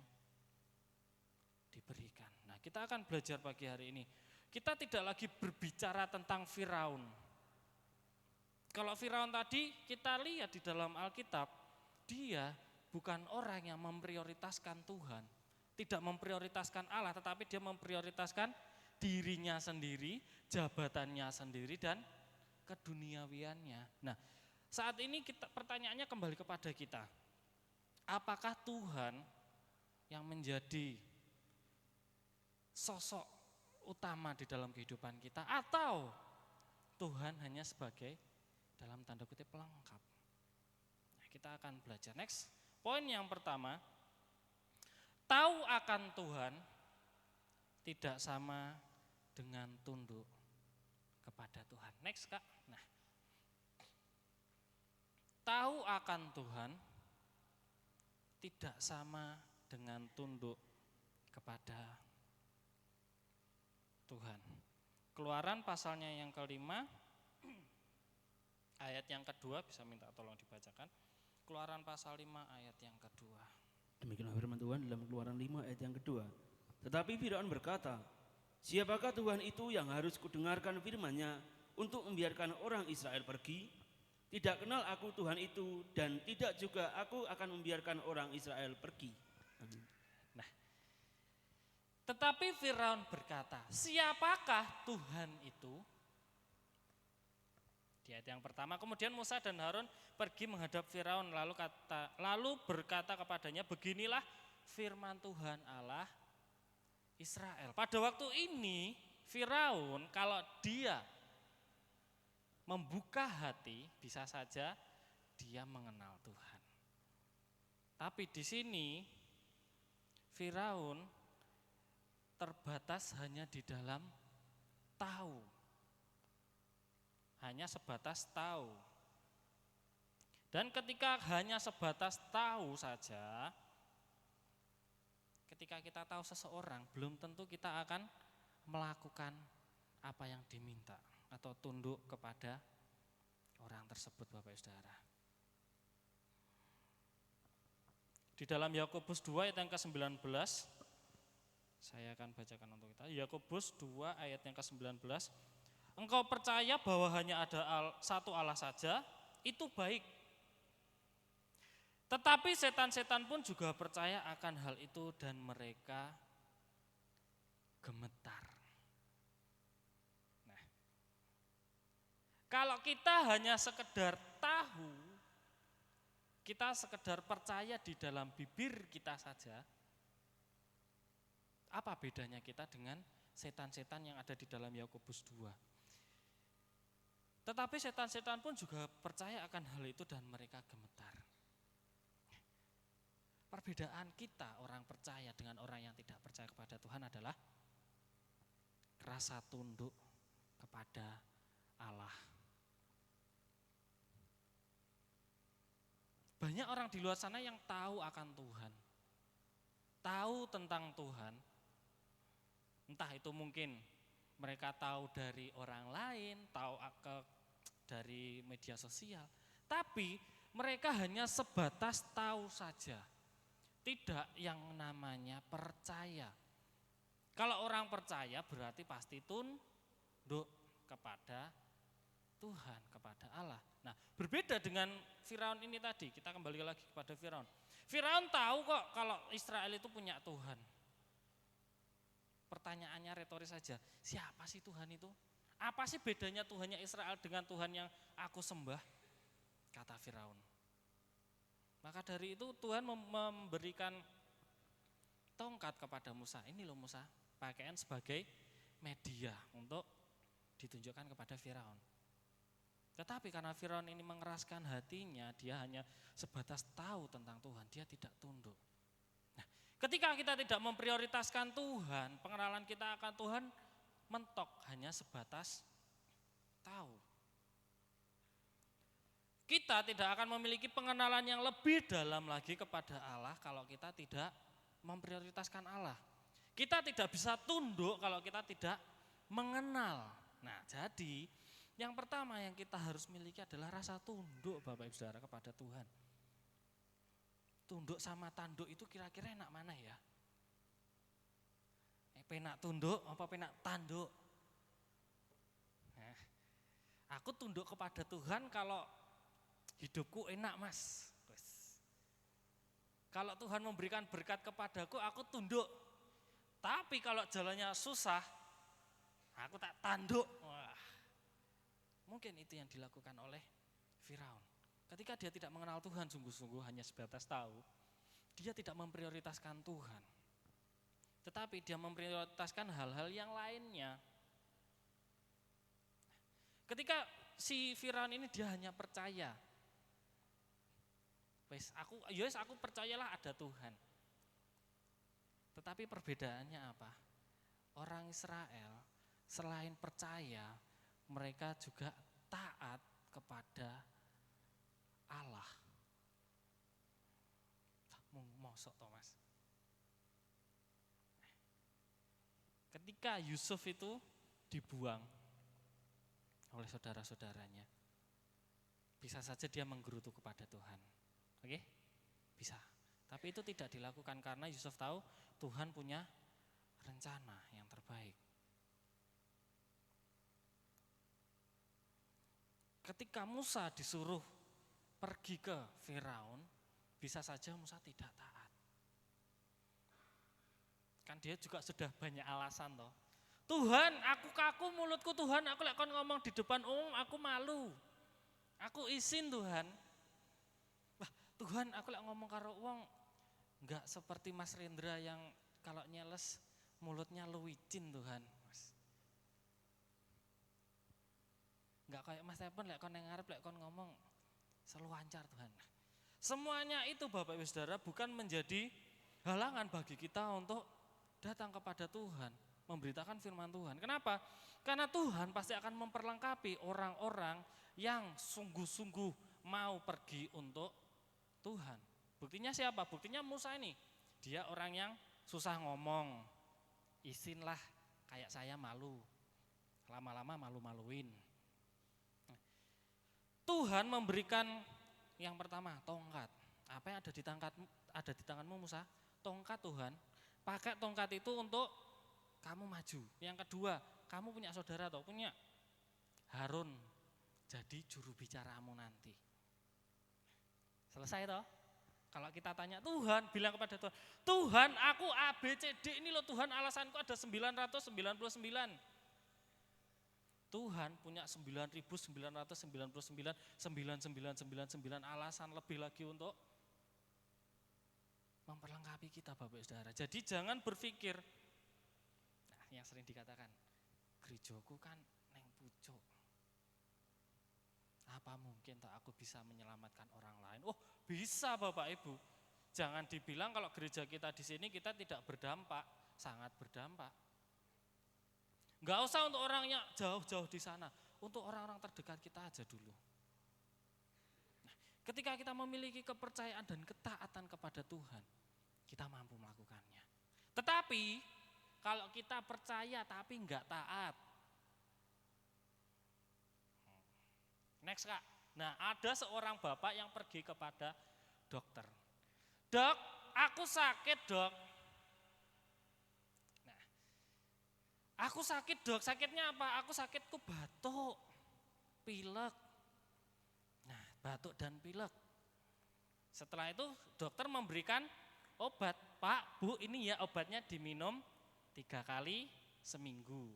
diberikan. Nah, kita akan belajar pagi hari ini. Kita tidak lagi berbicara tentang Firaun. Kalau Firaun tadi kita lihat di dalam Alkitab, dia bukan orang yang memprioritaskan Tuhan, tidak memprioritaskan Allah, tetapi dia memprioritaskan dirinya sendiri, jabatannya sendiri, dan keduniawiannya. Nah, saat ini pertanyaannya kembali kepada kita. Apakah Tuhan yang menjadi sosok utama di dalam kehidupan kita, atau Tuhan hanya sebagai dalam tanda kutip pelengkap? Nah, kita akan belajar. Next, poin yang pertama, tahu akan Tuhan tidak sama dengan tunduk kepada Tuhan. Next Kak. Nah, tahu akan Tuhan tidak sama dengan tunduk kepada Tuhan. Keluaran pasalnya yang kelima, ayat yang kedua, bisa minta tolong dibacakan. Keluaran pasal 5 ayat yang kedua. Demikianlah firman Tuhan dalam Keluaran 5 ayat yang kedua. Tetapi Firaun berkata, siapakah Tuhan itu yang harus kudengarkan firman-Nya untuk membiarkan orang Israel pergi? Tidak kenal aku Tuhan itu, dan tidak juga aku akan membiarkan orang Israel pergi. Amin. Nah, tetapi Firaun berkata, siapakah Tuhan itu? Di ayat yang pertama, kemudian Musa dan Harun pergi menghadap Firaun, lalu berkata kepadanya, beginilah firman Tuhan Allah Israel. Pada waktu ini Firaun kalau dia membuka hati, bisa saja dia mengenal Tuhan. Tapi di sini Firaun terbatas hanya di dalam tahu. Hanya sebatas tahu. Dan ketika hanya sebatas tahu saja, ketika kita tahu seseorang, belum tentu kita akan melakukan apa yang diminta atau tunduk kepada orang tersebut, Bapak Saudara. Di dalam Yakobus 2 ayat yang ke-19, saya akan bacakan untuk kita. Yakobus 2 ayat yang ke-19, engkau percaya bahwa hanya ada satu Allah saja, itu baik. Tetapi setan-setan pun juga percaya akan hal itu dan mereka gemetar. Nah, kalau kita hanya sekedar tahu, kita sekedar percaya di dalam bibir kita saja, apa bedanya kita dengan setan-setan yang ada di dalam Yakobus 2? Tetapi setan-setan pun juga percaya akan hal itu dan mereka gemetar. Perbedaan kita orang percaya dengan orang yang tidak percaya kepada Tuhan adalah rasa tunduk kepada Allah. Banyak orang di luar sana yang tahu akan Tuhan, tahu tentang Tuhan, entah itu mungkin mereka tahu dari orang lain, tahu dari media sosial, tapi mereka hanya sebatas tahu saja, tidak yang namanya percaya. Kalau orang percaya berarti pasti tunduk kepada Tuhan, kepada Allah. Nah, berbeda dengan Firaun ini tadi, kita kembali lagi kepada Firaun. Firaun tahu kok kalau Israel itu punya Tuhan. Pertanyaannya retoris saja, siapa sih Tuhan itu? Apa sih bedanya Tuhannya Israel dengan Tuhan yang aku sembah? Kata Firaun. Maka dari itu Tuhan memberikan tongkat kepada Musa. Ini loh Musa, pakaian sebagai media untuk ditunjukkan kepada Firaun. Tetapi karena Firaun ini mengeraskan hatinya, dia hanya sebatas tahu tentang Tuhan, dia tidak tunduk. Nah, ketika kita tidak memprioritaskan Tuhan, pengenalan kita akan Tuhan mentok hanya sebatas tahu. Kita tidak akan memiliki pengenalan yang lebih dalam lagi kepada Allah kalau kita tidak memprioritaskan Allah. Kita tidak bisa tunduk kalau kita tidak mengenal. Nah, jadi yang pertama yang kita harus miliki adalah rasa tunduk Bapak Ibu Saudara kepada Tuhan. Tunduk sama tanduk itu kira-kira enak mana ya? Penak tunduk apa penak tanduk? Nah, aku tunduk kepada Tuhan kalau hidupku enak Mas. Kalau Tuhan memberikan berkat kepadaku, aku tunduk. Tapi kalau jalannya susah, aku tak tanduk. Wah, mungkin itu yang dilakukan oleh Firaun. Ketika dia tidak mengenal Tuhan sungguh-sungguh hanya sebatas tahu, dia tidak memprioritaskan Tuhan. Tetapi dia memprioritaskan hal-hal yang lainnya. Ketika si Firaun ini dia hanya percaya. Aku percayalah ada Tuhan. Tetapi perbedaannya apa? Orang Israel selain percaya, mereka juga taat kepada Allah. Mosok Thomas. Ketika Yusuf itu dibuang oleh saudara-saudaranya, bisa saja dia menggerutu kepada Tuhan. Oke? Bisa. Tapi itu tidak dilakukan karena Yusuf tahu Tuhan punya rencana yang terbaik. Ketika Musa disuruh pergi ke Firaun, bisa saja Musa tidak taat. Kan dia juga sudah banyak alasan toh. Tuhan, aku kaku mulutku Tuhan, aku lek kon ngomong di depan umum aku malu. Aku izin Tuhan. Wah, Tuhan, aku lek ngomong karo wong enggak seperti Mas Rendra yang kalau nyeles mulutnya luwicin Tuhan. Enggak kayak Mas Tepen lek kon nang ngarep lek kon ngomong seluancar Tuhan. Semuanya itu Bapak Ibu Saudara bukan menjadi halangan bagi kita untuk datang kepada Tuhan, memberitakan firman Tuhan. Kenapa? Karena Tuhan pasti akan memperlengkapi orang-orang yang sungguh-sungguh mau pergi untuk Tuhan. Buktinya siapa? Buktinya Musa ini. Dia orang yang susah ngomong. Izinlah kayak saya malu. Lama-lama malu-maluin. Tuhan memberikan yang pertama tongkat. Apa yang ada di tanganmu Musa? Tongkat Tuhan. Pakai tongkat itu untuk kamu maju. Yang kedua, kamu punya saudara atau punya Harun. Jadi juru bicaramu nanti. Selesai toh? Kalau kita tanya Tuhan, bilang kepada Tuhan, Tuhan aku A, B, C, D ini loh Tuhan alasanku ada 999. Tuhan punya 9.999 alasan lebih lagi untuk memperlengkapi kita Bapak Saudara. Jadi jangan berpikir, nah yang sering dikatakan, gerejaku kan neng pucuk. Apa mungkin tak aku bisa menyelamatkan orang lain? Oh bisa Bapak Ibu. Jangan dibilang kalau gereja kita di sini kita tidak berdampak, sangat berdampak. Enggak usah untuk orang yang jauh-jauh di sana, untuk orang-orang terdekat kita aja dulu. Nah, ketika kita memiliki kepercayaan dan ketaatan kepada Tuhan, kita mampu melakukannya. Tetapi kalau kita percaya tapi enggak taat, next Kak. Nah ada seorang bapak yang pergi kepada dokter. Dok, aku sakit dok. Nah, aku sakit dok, sakitnya apa? Aku sakitku batuk, pilek. Nah batuk dan pilek. Setelah itu dokter memberikan obat. Pak, Bu ini ya obatnya diminum 3 kali seminggu.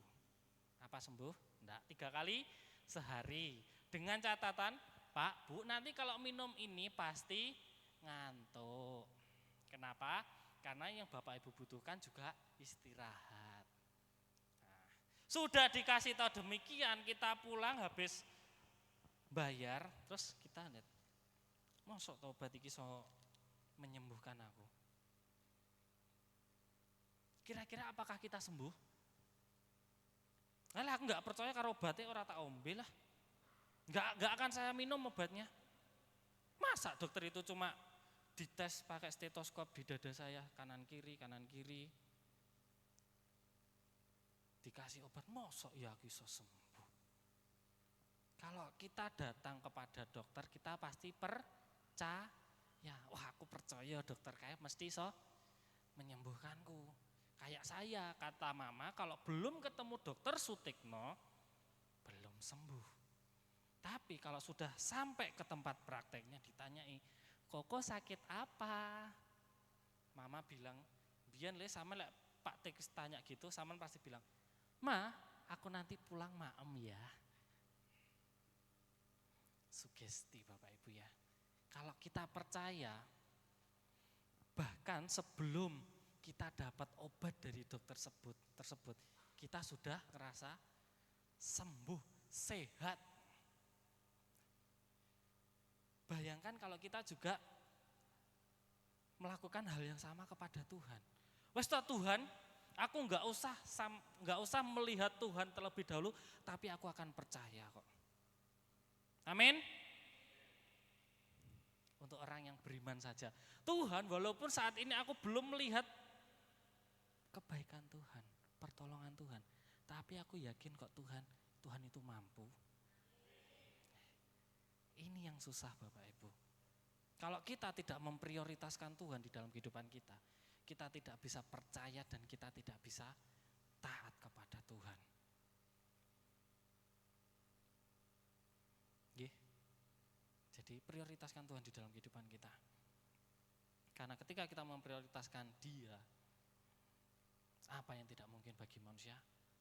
Apa sembuh? Enggak, 3 kali sehari. Dengan catatan, Pak, Bu, nanti kalau minum ini pasti ngantuk. Kenapa? Karena yang Bapak Ibu butuhkan juga istirahat. Nah, sudah dikasih tahu demikian, kita pulang habis bayar, terus kita lihat, mosok obat iki iso menyembuhkan aku. Kira-kira apakah kita sembuh? Alah, aku nggak percaya karo obatnya orang tak ombe lah. Nggak akan saya minum obatnya. Masa dokter itu cuma dites pakai stetoskop di dada saya kanan kiri. Dikasih obat, mosok ya aku iso sembuh. Kalau kita datang kepada dokter, kita pasti percaya. Wah aku percaya dokter kayak mesti iso menyembuhkanku. Kayak saya, kata mama kalau belum ketemu dokter Sutikno, belum sembuh. Tapi kalau sudah sampai ke tempat prakteknya ditanyai, Koko sakit apa? Mama bilang, biar le sama lek Pak Tekis tanya gitu, sama pasti bilang, Ma, aku nanti pulang maem ya. Sugesti Bapak Ibu ya. Kalau kita percaya, bahkan sebelum kita dapat obat dari dokter tersebut, kita sudah ngerasa sembuh, sehat. Bayangkan kalau kita juga melakukan hal yang sama kepada Tuhan. Wes Tuhan, aku nggak usah melihat Tuhan terlebih dahulu, tapi aku akan percaya kok. Amin. Untuk orang yang beriman saja. Tuhan, walaupun saat ini aku belum melihat kebaikan Tuhan, pertolongan Tuhan, tapi aku yakin kok Tuhan itu mampu. Ini yang susah Bapak Ibu. Kalau kita tidak memprioritaskan Tuhan di dalam kehidupan kita, kita tidak bisa percaya dan kita tidak bisa taat kepada Tuhan. Jadi prioritaskan Tuhan di dalam kehidupan kita. Karena ketika kita memprioritaskan Dia, apa yang tidak mungkin bagi manusia,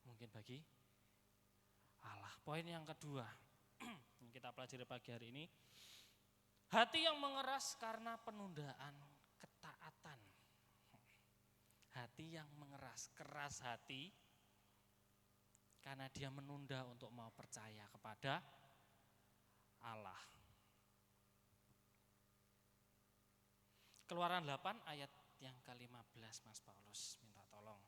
mungkin bagi Allah. Poin yang kedua, yang kita pelajari pagi hari ini, hati yang mengeras karena penundaan ketaatan. Hati yang mengeras, keras hati karena dia menunda untuk mau percaya kepada Allah. Keluaran 8 ayat yang ke-15 Mas Paulus minta tolong.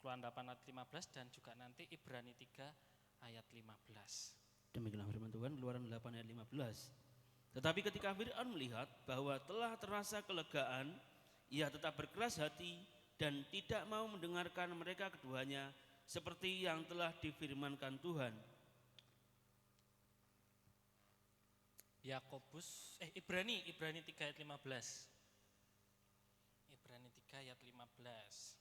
Keluaran 8 ayat 15 dan juga nanti Ibrani 3 ayat 15. Demikianlah firman Tuhan, Keluaran 8 ayat 15. Tetapi ketika Fir'aun melihat bahwa telah terasa kelegaan, ia tetap berkeras hati dan tidak mau mendengarkan mereka keduanya seperti yang telah difirmankan Tuhan. Ibrani 3 ayat 15. Ibrani 3 ayat 15.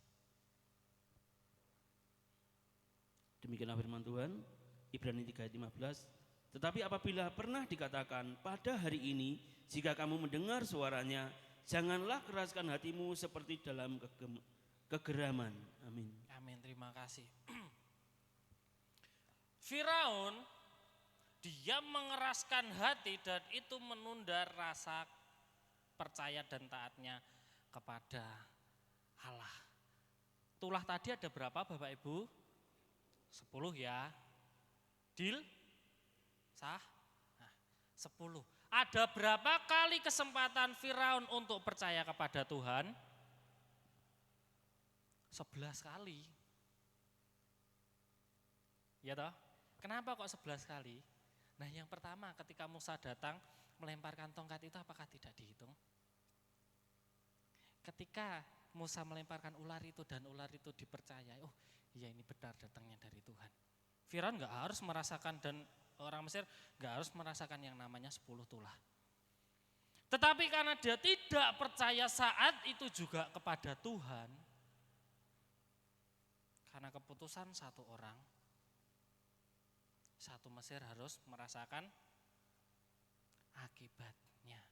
Demikianlah firman Tuhan, Ibrani 3 ayat 15. Tetapi apabila pernah dikatakan pada hari ini, jika kamu mendengar suaranya, Janganlah keraskan hatimu seperti dalam kegeraman. Amin. Amin, terima kasih. Firaun, dia mengeraskan hati dan itu menunda rasa percaya dan taatnya kepada Allah. Tulah tadi ada berapa Bapak Ibu? 10 ya. Deal? Sah? Nah, 10. Ada berapa kali kesempatan Firaun untuk percaya kepada Tuhan? 11 kali. Ya toh? Kenapa kok 11 kali? Nah yang pertama ketika Musa datang melemparkan tongkat itu apakah tidak dihitung? Ketika Musa melemparkan ular itu dan ular itu dipercayai, oh iya ini benar datangnya dari Tuhan. Firaun gak harus merasakan dan orang Mesir gak harus merasakan yang namanya 10 tulah. Tetapi karena dia tidak percaya saat itu juga kepada Tuhan, karena keputusan satu orang, satu Mesir harus merasakan akibatnya.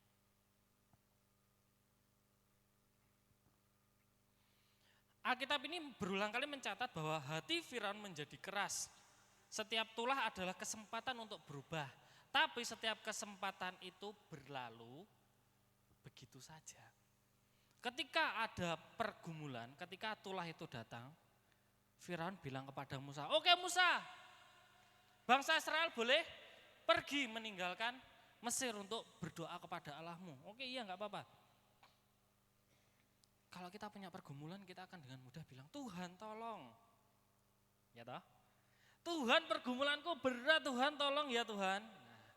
Alkitab ini berulang kali mencatat bahwa hati Firaun menjadi keras. Setiap tulah adalah kesempatan untuk berubah. Tapi setiap kesempatan itu berlalu begitu saja. Ketika ada pergumulan, ketika tulah itu datang, Firaun bilang kepada Musa, "Oke Musa, bangsa Israel boleh pergi meninggalkan Mesir untuk berdoa kepada Allahmu." Oke iya gak apa-apa. Kalau kita punya pergumulan kita akan dengan mudah bilang, "Tuhan tolong." Ya toh? "Tuhan pergumulanku berat, Tuhan tolong ya Tuhan." Nah,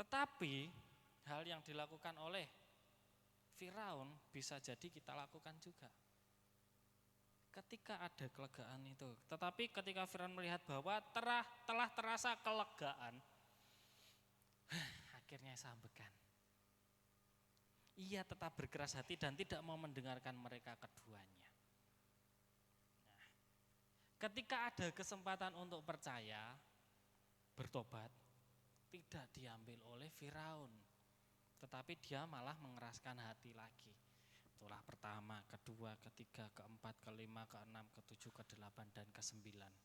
tetapi hal yang dilakukan oleh Firaun bisa jadi kita lakukan juga. Ketika ada kelegaan itu, tetapi ketika Firaun melihat bahwa telah terasa kelegaan, akhirnya sambekan. Ia tetap berkeras hati dan tidak mau mendengarkan mereka keduanya. Nah, ketika ada kesempatan untuk percaya, bertobat, tidak diambil oleh Firaun, tetapi dia malah mengeraskan hati lagi. Tulah pertama, kedua, ketiga, keempat, kelima, keenam, ketujuh, kedelapan, dan kesembilan.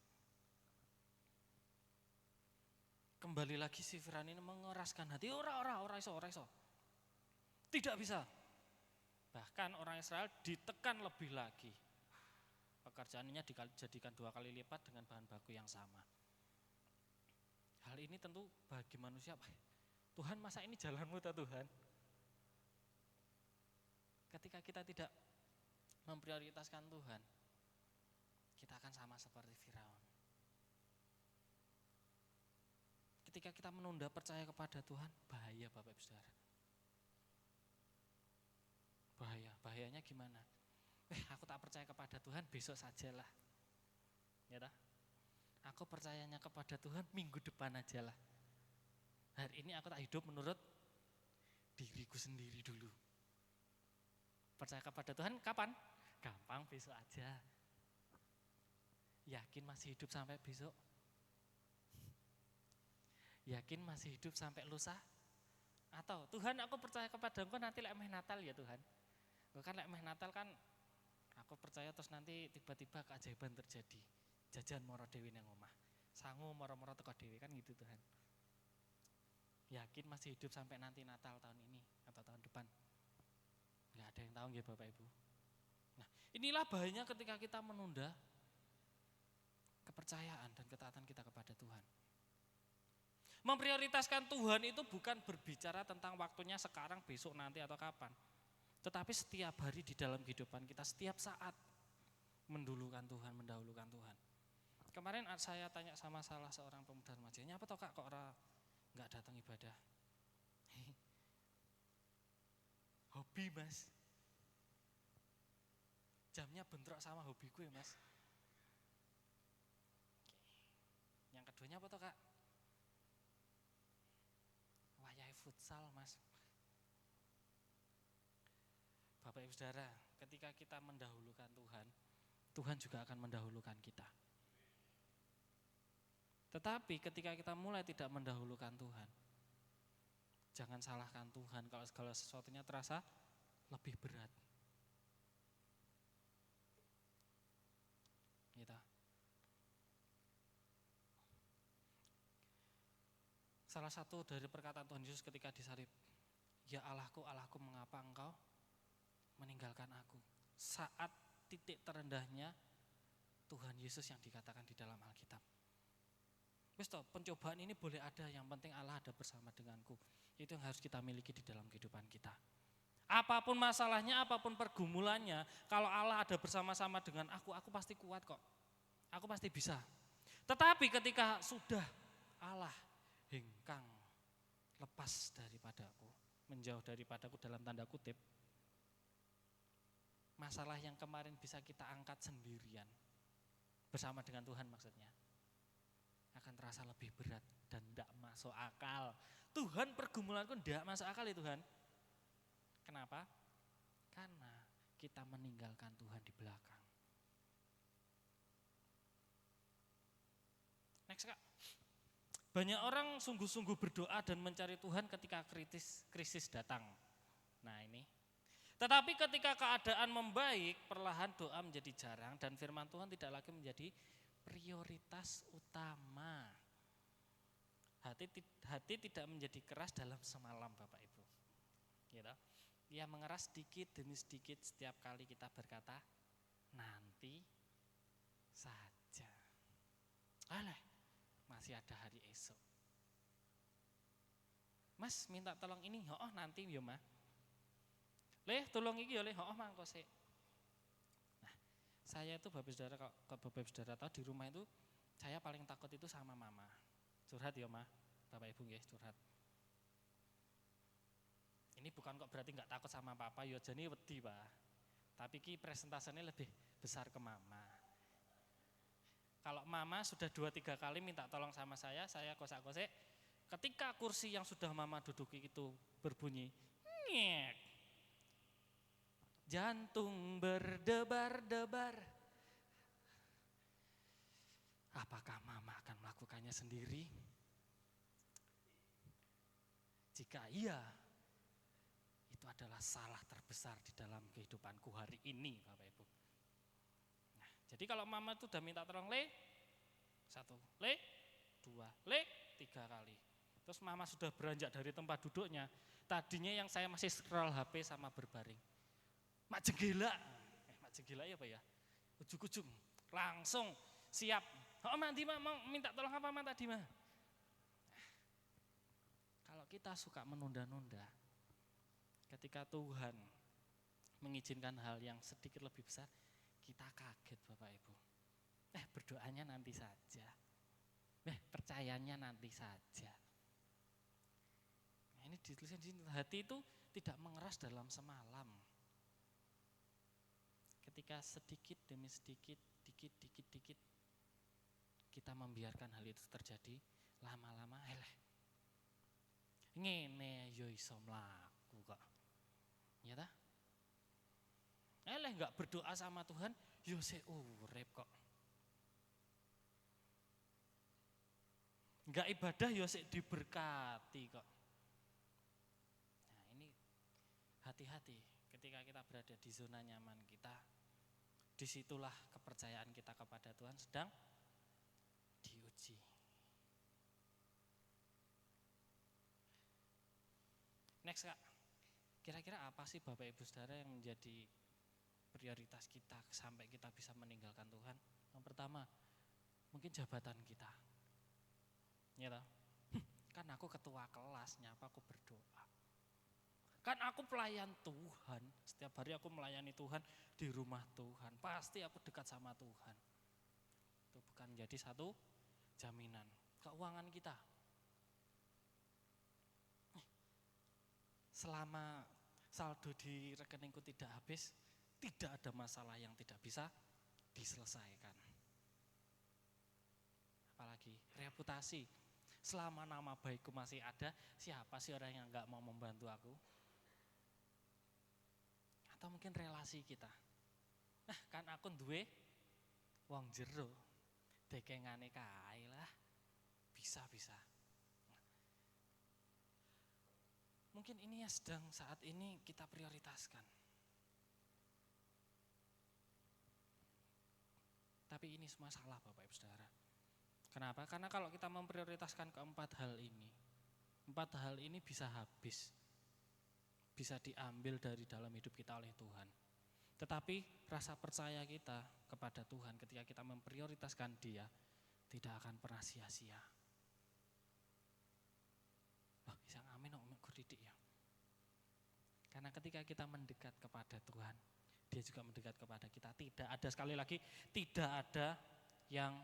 Kembali lagi si Firaun ini mengeraskan hati, ora iso. Tidak bisa. Bahkan orang Israel ditekan lebih lagi. Pekerjaannya dijadikan 2 kali lipat dengan bahan baku yang sama. Hal ini tentu bagi manusia, Tuhan masa ini jalanmu ta Tuhan? Ketika kita tidak memprioritaskan Tuhan, kita akan sama seperti Firaun. Ketika kita menunda percaya kepada Tuhan, bahaya Bapak Ibu Saudara. Bahayanya gimana? Aku tak percaya kepada Tuhan, besok sajalah. Ya toh? Aku percayanya kepada Tuhan minggu depan ajalah. Hari ini aku tak hidup menurut diriku sendiri dulu. Percaya kepada Tuhan kapan? Gampang, besok aja. Yakin masih hidup sampai besok? Yakin masih hidup sampai lusa? Atau Tuhan aku percaya kepada Engkau nanti lek meh Natal ya Tuhan. Kan lek meh Natal kan aku percaya terus nanti tiba-tiba keajaiban terjadi. Jajan moro dewi nang omah. Sangu moro-moro teko dewi kan gitu Tuhan. Yakin masih hidup sampai nanti Natal tahun ini atau tahun depan? Enggak ada yang tahu nggih Bapak Ibu. Nah, inilah bahayanya ketika kita menunda kepercayaan dan ketaatan kita kepada Tuhan. Memprioritaskan Tuhan itu bukan berbicara tentang waktunya sekarang, besok, nanti atau kapan. Tetapi setiap hari di dalam kehidupan kita, setiap saat mendahulukan Tuhan. Kemarin saya tanya sama salah seorang pemuda remaja, "Apa toh Kak kok enggak datang ibadah?" Hobi Mas. Jamnya bentrok sama hobiku ya Mas. Yang keduanya apa toh Kak? Wayahe futsal Mas. Bapak Ibu Saudara, ketika kita mendahulukan Tuhan, Tuhan juga akan mendahulukan kita. Tetapi ketika kita mulai tidak mendahulukan Tuhan, Jangan salahkan Tuhan kalau segala sesuatunya terasa lebih berat. Gitu. Salah satu dari perkataan Tuhan Yesus ketika disalib, ya Allahku, Allahku, mengapa engkau meninggalkan aku? Saat titik terendahnya Tuhan Yesus yang dikatakan di dalam Alkitab. Wis toh, pencobaan ini boleh ada, yang penting Allah ada bersama denganku. Itu yang harus kita miliki di dalam kehidupan kita. Apapun masalahnya, apapun pergumulannya, kalau Allah ada bersama-sama dengan aku pasti kuat kok. Aku pasti bisa. Tetapi ketika sudah Allah hengkang, lepas daripadaku, menjauh daripadaku dalam tanda kutip, masalah yang kemarin bisa kita angkat sendirian, bersama dengan Tuhan maksudnya, akan terasa lebih berat dan tidak masuk akal. Tuhan, pergumulanku tidak masuk akal ya Tuhan. Kenapa? Karena kita meninggalkan Tuhan di belakang. Next Kak. Banyak orang sungguh-sungguh berdoa dan mencari Tuhan ketika krisis datang. Nah ini. Tetapi ketika keadaan membaik, perlahan doa menjadi jarang dan firman Tuhan tidak lagi menjadi prioritas utama. Hati tidak menjadi keras dalam semalam Bapak Ibu. Gitu. Ia mengeras sedikit demi sedikit setiap kali kita berkata, nanti saja. Alah, masih ada hari esok. Mas minta tolong ini, oh nanti ya mah. Leh tolong iki ya leh, oh mangko sik. Nah, saya itu Bapak Saudara, kalau Bapak Saudara tahu di rumah itu saya paling takut itu sama mama. Curhat ya mah, Bapak Ibu nggih curhat. Ini bukan kok berarti nggak takut sama papa, ya jane wedi Pak. Tapi ki presentasinya lebih besar ke mama. Kalau mama sudah 2-3 kali minta tolong sama saya kosak-kosek. Ketika kursi yang sudah mama duduki itu berbunyi, nyek, jantung berdebar-debar. Apakah mama akan melakukannya sendiri? Jika iya, itu adalah salah terbesar di dalam kehidupanku hari ini, Bapak Ibu. Nah, jadi kalau mama itu udah minta tolong le, 1, le, 2, le, 3 kali. Terus mama sudah beranjak dari tempat duduknya, tadinya yang saya masih scroll HP sama berbaring. Mak jenggela ya Pak ya, ujung-ujung langsung siap. Oh mandi mak mau minta tolong apa mak tadi mah? Kalau kita suka menunda-nunda, ketika Tuhan mengizinkan hal yang sedikit lebih besar, kita kaget Bapak Ibu. Berdoanya nanti saja. Percayanya nanti saja. Nah, ini dituliskan di sini, hati itu tidak mengeras dalam semalam. Ketika sedikit demi sedikit, dikit, kita membiarkan hal itu terjadi, lama-lama ngene yo iso mlaku kok. Ya ta? Enggak berdoa sama Tuhan, yo sik urip kok. Enggak ibadah yo sik diberkati kok. Nah, ini hati-hati ketika kita berada di zona nyaman kita. Disitulah kepercayaan kita kepada Tuhan sedang diuji. Next Kak, kira-kira apa sih Bapak Ibu Saudara yang menjadi prioritas kita sampai kita bisa meninggalkan Tuhan? Yang pertama, mungkin jabatan kita. Ya toh? Kan aku ketua kelas, nyapa aku berdoa. Kan aku pelayan Tuhan, setiap hari aku melayani Tuhan di rumah Tuhan. Pasti aku dekat sama Tuhan. Itu bukan jadi satu jaminan. Keuangan kita. Selama saldo di rekeningku tidak habis, tidak ada masalah yang tidak bisa diselesaikan. Apalagi reputasi. Selama nama baikku masih ada, siapa sih orang yang gak mau membantu aku? Atau mungkin relasi kita. Nah kan aku duwe wong jero, dekengane kae lah, bisa. mungkin ini yang sedang saat ini kita prioritaskan. Tapi ini semua salah Bapak Ibu Saudara. Kenapa? Karena kalau kita memprioritaskan keempat hal ini bisa habis. Bisa diambil dari dalam hidup kita oleh Tuhan. Tetapi rasa percaya kita kepada Tuhan ketika kita memprioritaskan Dia tidak akan pernah sia-sia. Wah, bisa amin didik ya. Karena ketika kita mendekat kepada Tuhan, Dia juga mendekat kepada kita. Tidak ada, sekali lagi, tidak ada yang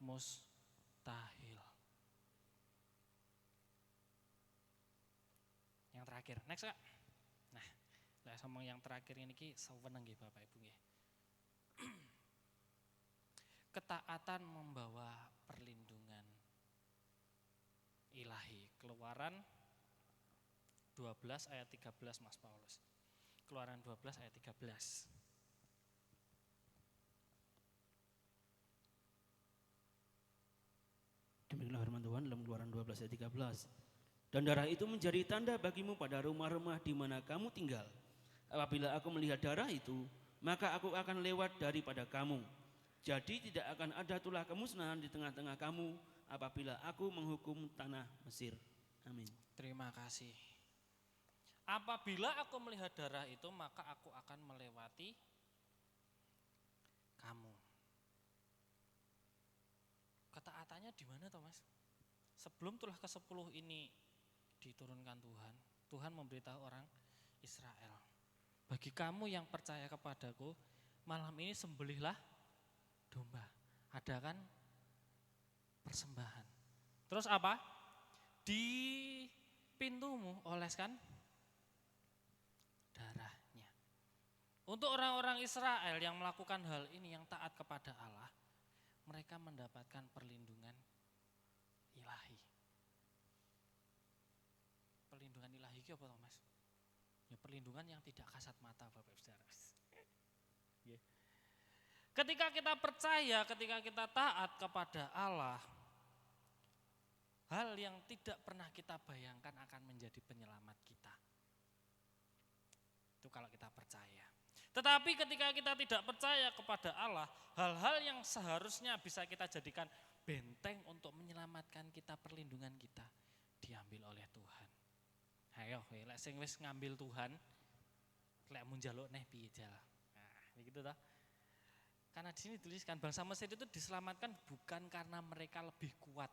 mustahil. Yang terakhir, next Kak. Nah, saya ngomong yang terakhir ini ki sewenang nggih Bapak Ibu nggih. Ketaatan membawa perlindungan ilahi. Keluaran 12 ayat 13 Mas Paulus. Keluaran 12 ayat 13. Demikianlah firman Tuhan dalam Keluaran 12 ayat 13. Dan darah itu menjadi tanda bagimu pada rumah-rumah di mana kamu tinggal. Apabila aku melihat darah itu, maka aku akan lewat daripada kamu. Jadi tidak akan ada tulah kemusnahan di tengah-tengah kamu apabila aku menghukum tanah Mesir. Amin. Terima kasih. Apabila aku melihat darah itu, maka aku akan melewati kamu. Ketaatannya di mana toh Mas? Sebelum tulah ke-10 ini diturunkan Tuhan, Tuhan memberitahu orang Israel, bagi kamu yang percaya kepadaku, malam ini sembelihlah domba. Adakan persembahan. Terus apa? Di pintumu oleskan darahnya. Untuk orang-orang Israel yang melakukan hal ini, yang taat kepada Allah, mereka mendapatkan perlindungan ilahi. Perlindungan ilahi itu apa Mas? Ya, perlindungan yang tidak kasat mata Bapak Ibu Saudara. Ketika kita percaya, ketika kita taat kepada Allah, hal yang tidak pernah kita bayangkan akan menjadi penyelamat kita. Itu kalau kita percaya. Tetapi ketika kita tidak percaya kepada Allah, hal-hal yang seharusnya bisa kita jadikan benteng untuk menyelamatkan kita, perlindungan kita, diambil oleh Tuhan. Ayo, lek sing wis ngambil Tuhan, lek mun njaluk neh piye jal. Nah, begitu toh. Karena di sini dituliskan bangsa Mesir itu diselamatkan bukan karena mereka lebih kuat,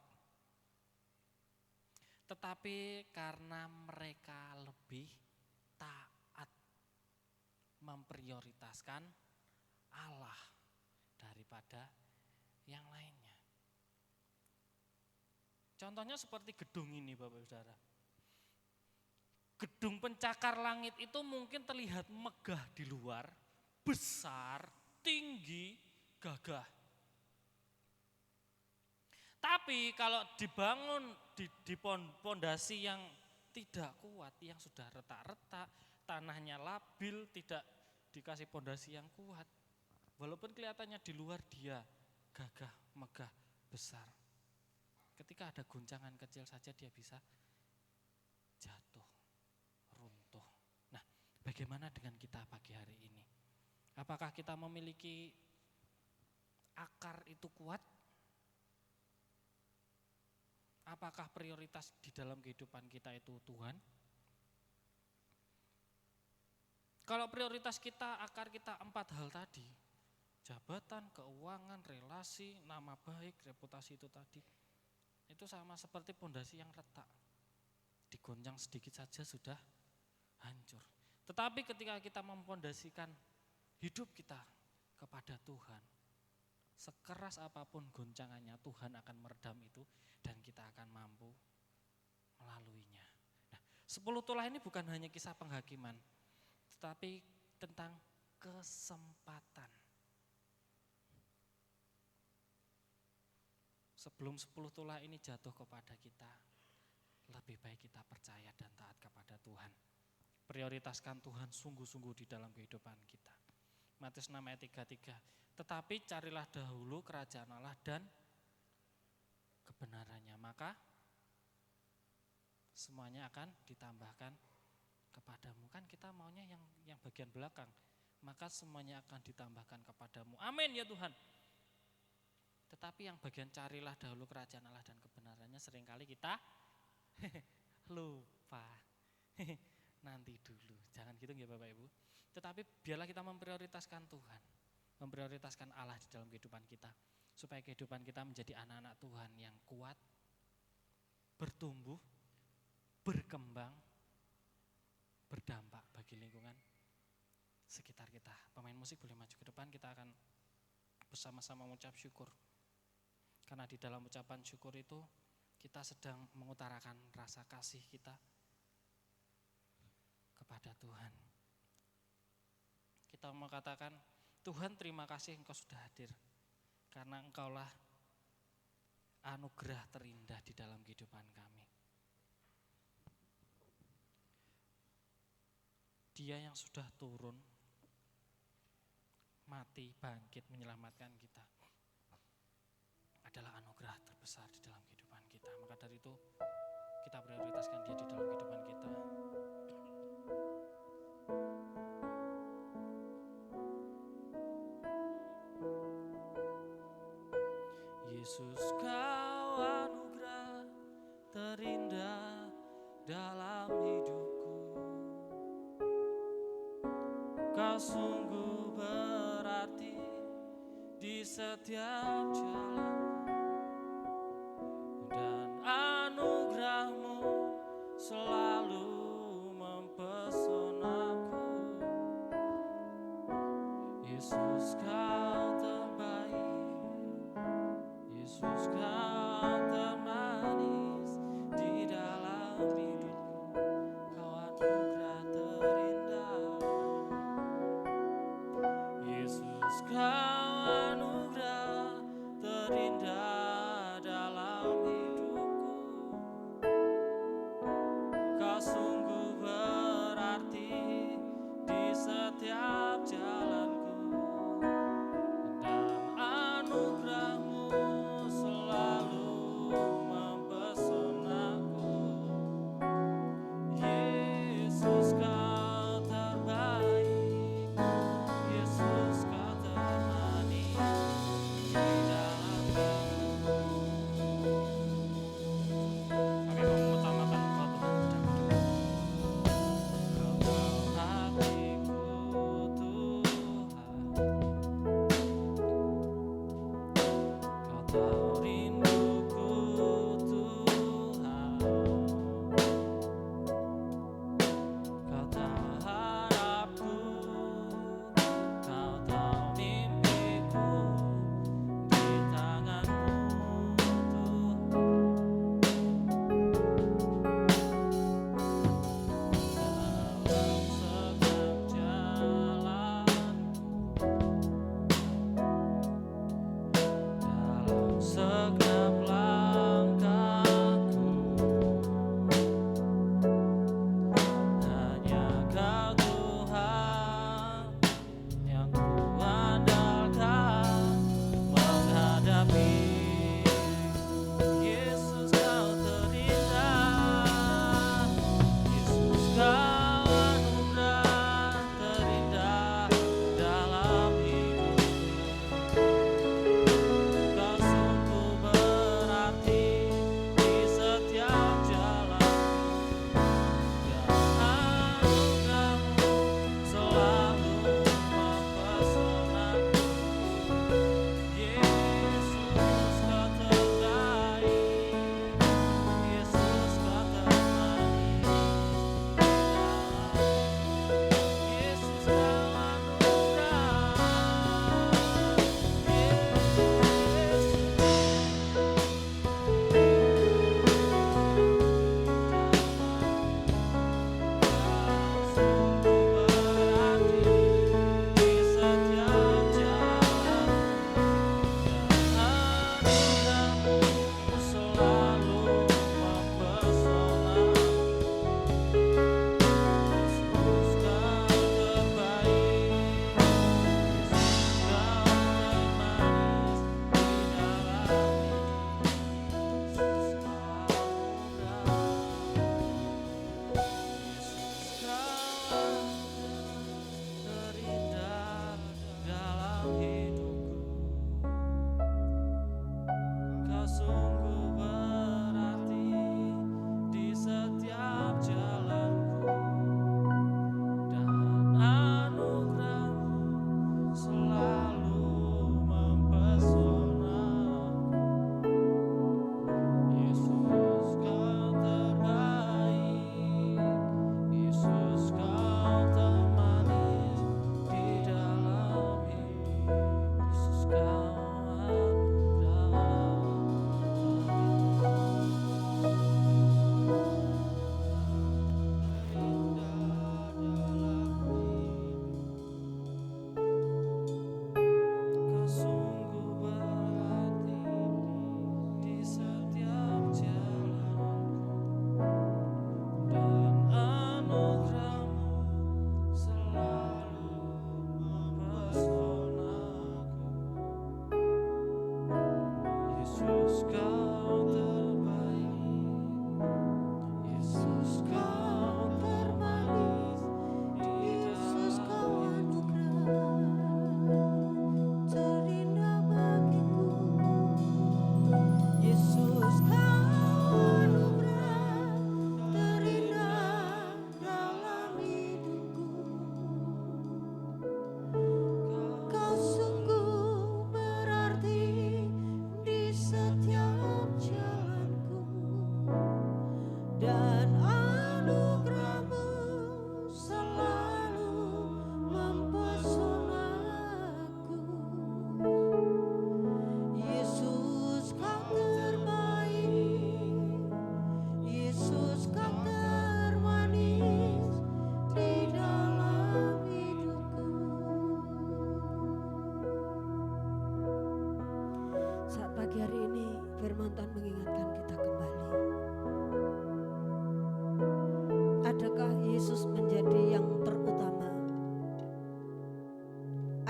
tetapi karena mereka lebih taat, memprioritaskan Allah daripada yang lainnya. Contohnya seperti gedung ini Bapak Saudara. Gedung pencakar langit itu mungkin terlihat megah di luar, besar, tinggi, gagah. Tapi kalau dibangun di pondasi yang tidak kuat, yang sudah retak-retak, tanahnya labil, tidak dikasih pondasi yang kuat, walaupun kelihatannya di luar dia gagah, megah, besar, ketika ada guncangan kecil saja dia bisa jatuh, runtuh. Nah, bagaimana dengan kita pagi hari ini? Apakah kita memiliki akar itu kuat? Apakah prioritas di dalam kehidupan kita itu Tuhan? Kalau prioritas kita, akar kita 4 hal tadi, jabatan, keuangan, relasi, nama baik, reputasi itu tadi, itu sama seperti pondasi yang retak. Digoncang sedikit saja sudah hancur. Tetapi ketika kita mempondasikan hidup kita kepada Tuhan, sekeras apapun goncangannya, Tuhan akan meredam itu dan kita akan mampu melaluinya. Nah, 10 tulah ini bukan hanya kisah penghakiman, tetapi tentang kesempatan. Sebelum 10 tulah ini jatuh kepada kita, lebih baik kita percaya dan taat kepada Tuhan. Prioritaskan Tuhan sungguh-sungguh di dalam kehidupan kita. Matius 6 ayat 33, tetapi carilah dahulu kerajaan Allah dan kebenarannya, maka semuanya akan ditambahkan kepadamu. Kan kita maunya yang bagian belakang. Maka semuanya akan ditambahkan kepadamu. Amin ya Tuhan. Tetapi yang bagian carilah dahulu kerajaan Allah dan kebenarannya seringkali kita lupa. Nanti dulu. Jangan gitu ya Bapak Ibu. Tetapi biarlah kita memprioritaskan Tuhan. Memprioritaskan Allah di dalam kehidupan kita. Supaya kehidupan kita menjadi anak-anak Tuhan yang kuat, bertumbuh, berkembang, berdampak bagi lingkungan sekitar kita. Pemain musik boleh maju ke depan, kita akan bersama-sama mengucap syukur. Karena di dalam ucapan syukur itu kita sedang mengutarakan rasa kasih kita kepada Tuhan. Kita mau katakan, Tuhan terima kasih Engkau sudah hadir. Karena Engkaulah anugerah terindah di dalam kehidupan kami. Dia yang sudah turun, mati, bangkit, menyelamatkan kita adalah anugerah terbesar di dalam kehidupan kita. Maka dari itu kita prioritaskan dia di dalam kehidupan kita. Yesus, Kau anugerah terindah dalam hidupku. Kau sungguh berarti di setiap jalan. Dan anugerah-Mu selalu mempesonaku. Yesus, Kau terbaik. Yesus, Kau termanis di dalam hidupku. Kau anugerah terindah. Yesus, Kau anugerah terindah dalam hidupku. Kau sungguh berarti di setiap jalanku. Dan anugerah-Mu selalu mempesonaku. Yesus, Kau terbaik. Yesus, Kau termanis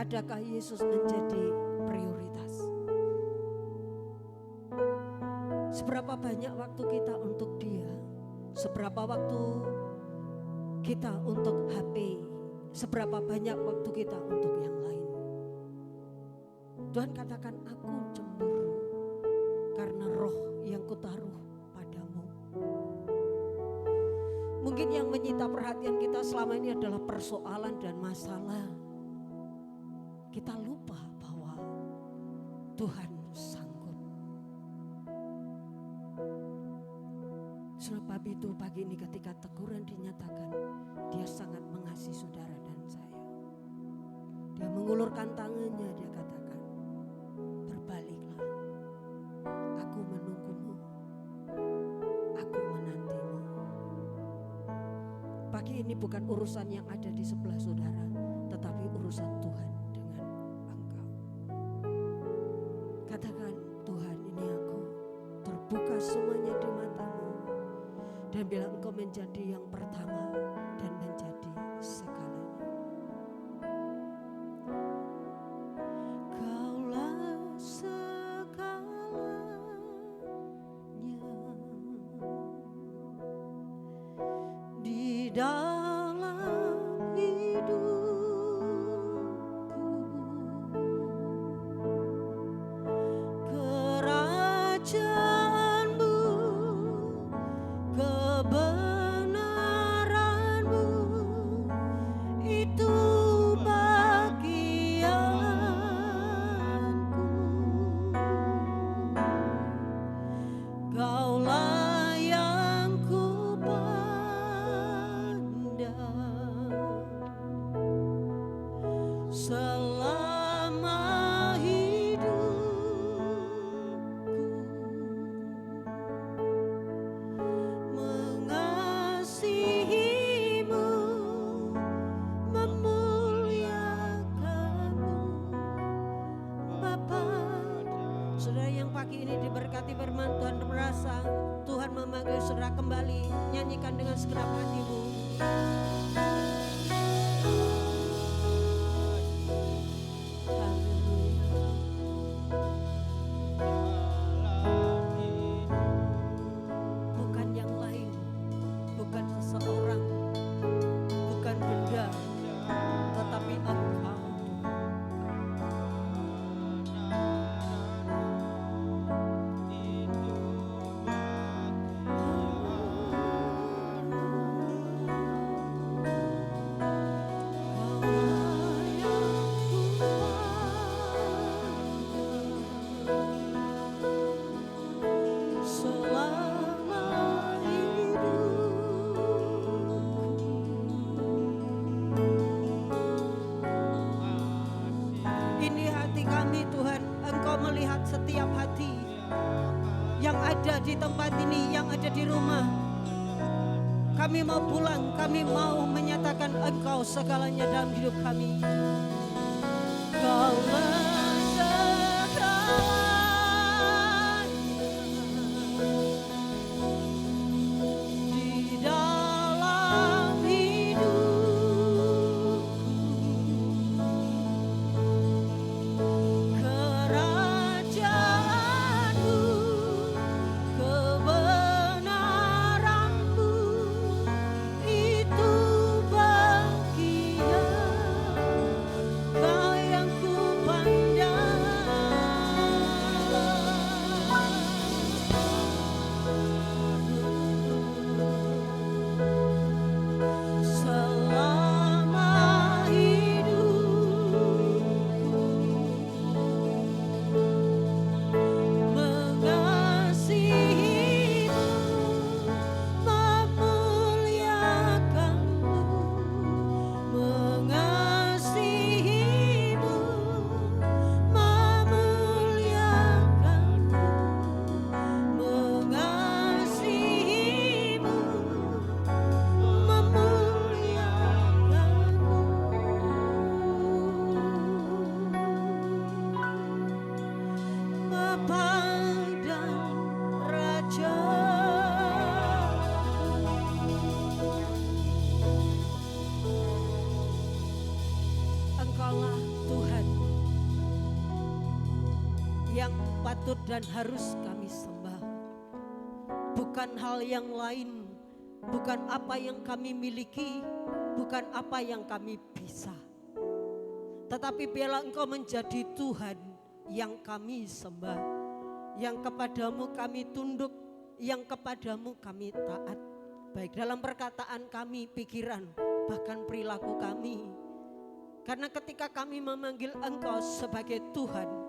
Adakah Yesus menjadi prioritas? Seberapa banyak waktu kita untuk Dia? Seberapa waktu kita untuk HP? Seberapa banyak waktu kita untuk yang lain? Tuhan katakan, aku cemburu karena roh yang kutaruh padamu. Mungkin yang menyita perhatian kita selama ini adalah persoalan dan masalah. Kita lupa bahwa Tuhan sanggup. Sebab itu pagi ini ketika teguran dinyatakan, Dia sangat mengasihi saudara dan saya. Dia mengulurkan tangannya, Dia katakan, berbaliklah, aku menunggumu, aku menantimu. Pagi ini bukan urusan yang ada di sebelah saudara, tetapi urusan Tuhan. Katakan, Tuhan, ini aku terbuka semuanya di matamu. Dan bila Engkau menjadi yang pertama dan menjadi segalanya. Kaulah segalanya di dalam hidup. Selama hidupku mengasihimu, memuliakanmu, Bapa. Saudara yang pagi ini diberkati firman Tuhan, merasa Tuhan memanggil saudara kembali, nyanyikan dengan segenap hatimu. Setiap hati yang ada di tempat ini, yang ada di rumah, kami mau pulang, kami mau menyatakan Engkau segalanya dalam hidup kami. Kaulah yang patut dan harus kami sembah. Bukan hal yang lain, bukan apa yang kami miliki, bukan apa yang kami bisa. Tetapi biarlah Engkau menjadi Tuhan yang kami sembah, yang kepadamu kami tunduk, yang kepadamu kami taat. Baik dalam perkataan kami, pikiran, bahkan perilaku kami. Karena ketika kami memanggil Engkau sebagai Tuhan,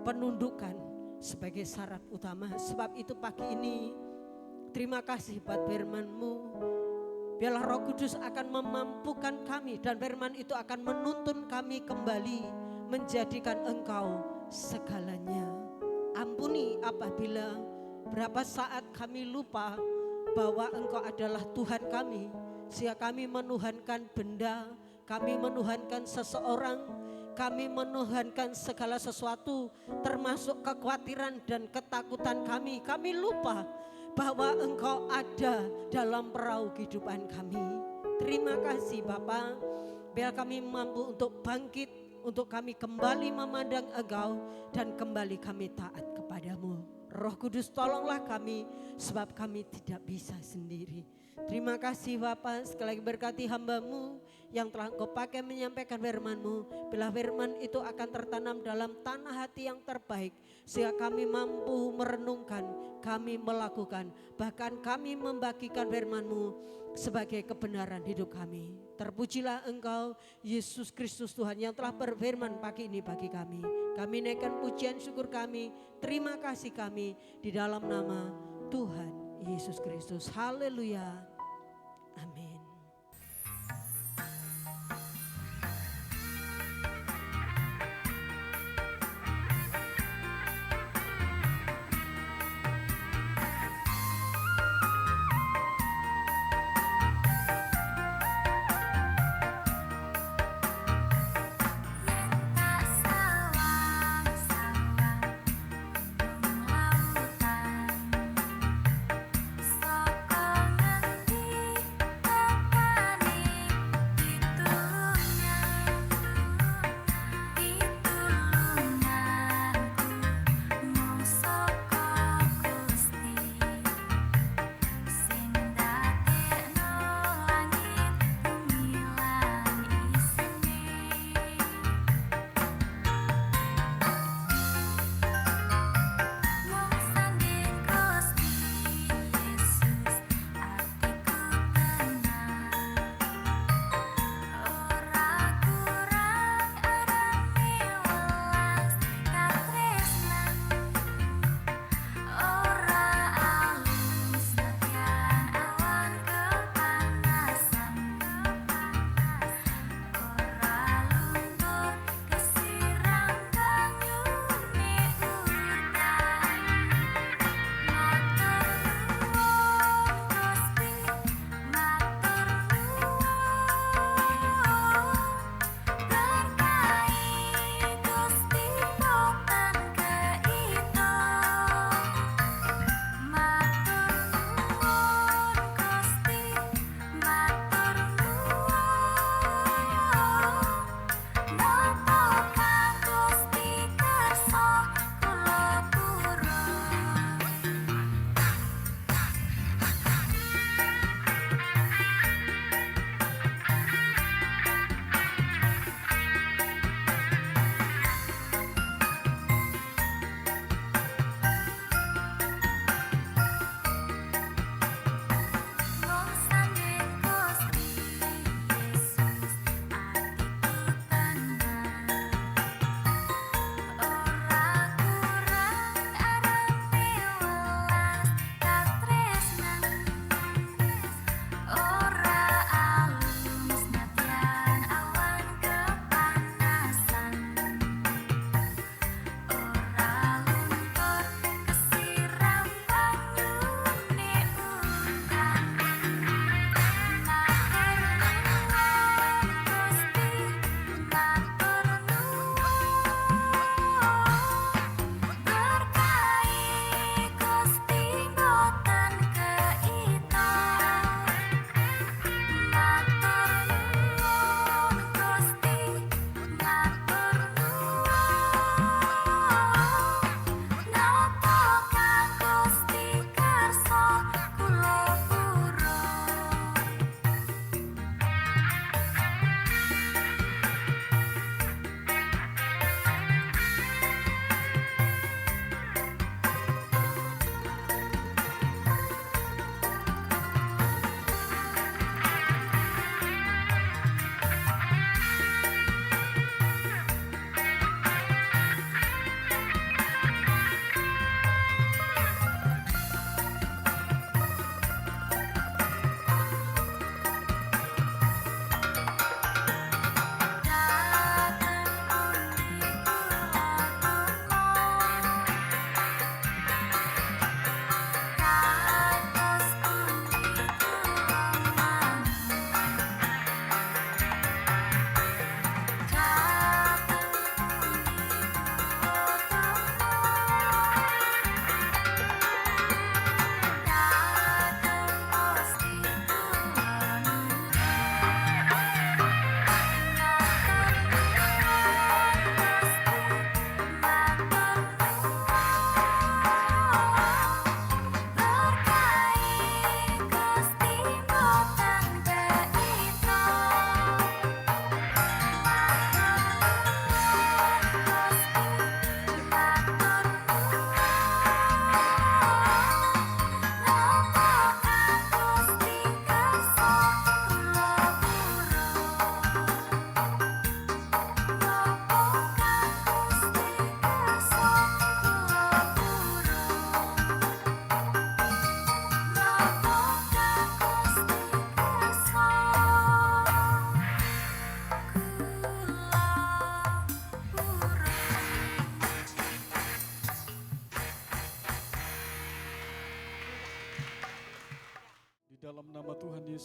penundukan sebagai syarat utama. Sebab itu pagi ini terima kasih buat firman-Mu. Biarlah Roh Kudus akan memampukan kami dan firman itu akan menuntun kami kembali menjadikan Engkau segalanya. Ampuni apabila berapa saat kami lupa bahwa Engkau adalah Tuhan kami, sehingga kami menuhankan benda, kami menuhankan seseorang, kami menuhankan segala sesuatu termasuk kekhawatiran dan ketakutan kami. Kami lupa bahwa Engkau ada dalam perahu kehidupan kami. Terima kasih Bapa, biar kami mampu untuk bangkit, untuk kami kembali memandang Engkau dan kembali kami taat kepadamu. Roh Kudus tolonglah kami sebab kami tidak bisa sendiri. Terima kasih Bapa, sekali lagi berkati hamba-Mu yang telah Engkau pakai menyampaikan firman-Mu. Bila firman itu akan tertanam dalam tanah hati yang terbaik, sehingga kami mampu merenungkan, kami melakukan, bahkan kami membagikan firman-Mu sebagai kebenaran hidup kami. Terpujilah Engkau Yesus Kristus Tuhan yang telah berfirman pagi ini bagi kami. Kami naikkan pujian syukur kami, terima kasih kami di dalam nama Tuhan Yesus Kristus. Haleluya. Amin. Saka ngendi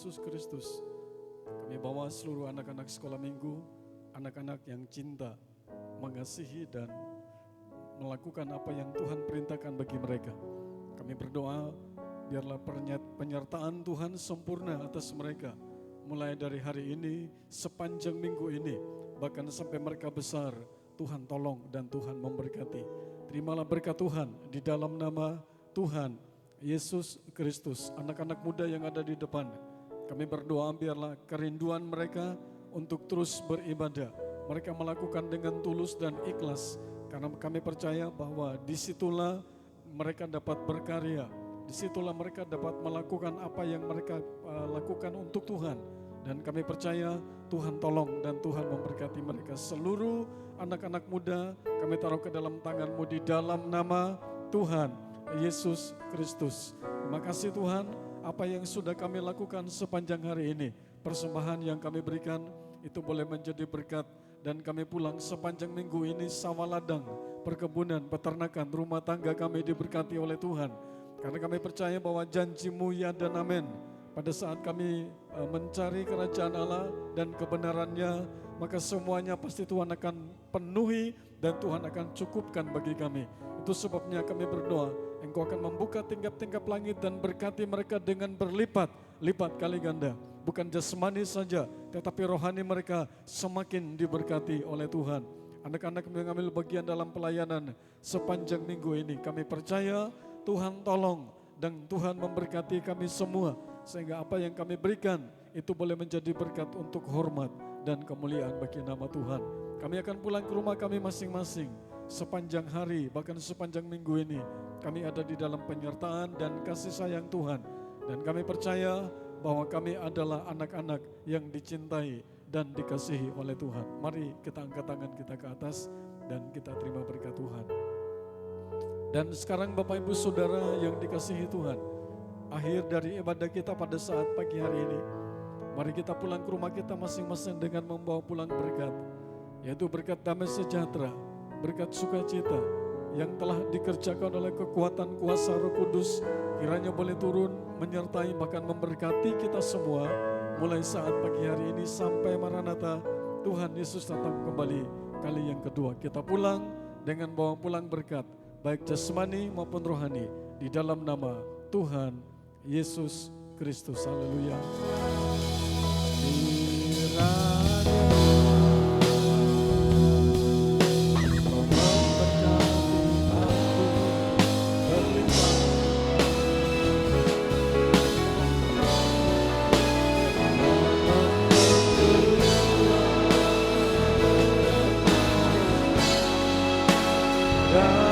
Yesus Kristus. Kami bawa seluruh anak-anak sekolah minggu, anak-anak yang cinta, mengasihi dan melakukan apa yang Tuhan perintahkan bagi mereka. Kami berdoa biarlah penyertaan Tuhan sempurna atas mereka, mulai dari hari ini, sepanjang minggu ini, bahkan sampai mereka besar. Tuhan tolong dan Tuhan memberkati. Terimalah berkat Tuhan di dalam nama Tuhan Yesus Kristus. Anak-anak muda yang ada di depan, kami berdoa biarlah kerinduan mereka untuk terus beribadah, mereka melakukan dengan tulus dan ikhlas, karena kami percaya bahwa disitulah mereka dapat berkarya, disitulah mereka dapat melakukan apa yang mereka lakukan untuk Tuhan. Dan kami percaya Tuhan tolong dan Tuhan memberkati mereka. Seluruh anak-anak muda kami taruh ke dalam tangan-Mu di dalam nama Tuhan Yesus Kristus. Terima kasih Tuhan, apa yang sudah kami lakukan sepanjang hari ini, persembahan yang kami berikan itu boleh menjadi berkat. Dan kami pulang sepanjang minggu ini, sawah ladang, perkebunan, peternakan, rumah tangga kami diberkati oleh Tuhan. Karena kami percaya bahwa janji-Mu ya dan amin. Pada saat kami mencari kerajaan Allah dan kebenarannya, maka semuanya pasti Tuhan akan penuhi dan Tuhan akan cukupkan bagi kami. Itu sebabnya kami berdoa, Engkau akan membuka tingkap-tingkap langit dan berkati mereka dengan berlipat-lipat kali ganda. Bukan jasmani saja, tetapi rohani mereka semakin diberkati oleh Tuhan. Anak-anak yang mengambil bagian dalam pelayanan sepanjang minggu ini, kami percaya Tuhan tolong dan Tuhan memberkati kami semua. Sehingga apa yang kami berikan itu boleh menjadi berkat untuk hormat dan kemuliaan bagi nama Tuhan. Kami akan pulang ke rumah kami masing-masing sepanjang hari, bahkan sepanjang minggu ini. Kami ada di dalam penyertaan dan kasih sayang Tuhan. Dan kami percaya bahwa kami adalah anak-anak yang dicintai dan dikasihi oleh Tuhan. Mari kita angkat tangan kita ke atas dan kita terima berkat Tuhan. Dan sekarang Bapak Ibu Saudara yang dikasihi Tuhan, akhir dari ibadah kita pada saat pagi hari ini, mari kita pulang ke rumah kita masing-masing dengan membawa pulang berkat, yaitu berkat damai sejahtera, berkat sukacita yang telah dikerjakan oleh kekuatan kuasa Roh Kudus, kiranya boleh turun, menyertai bahkan memberkati kita semua mulai saat pagi hari ini sampai Maranatha Tuhan Yesus datang kembali kali yang kedua. Kita pulang dengan bawa pulang berkat, baik jasmani maupun rohani, di dalam nama Tuhan Yesus Kristus. Haleluya. Dan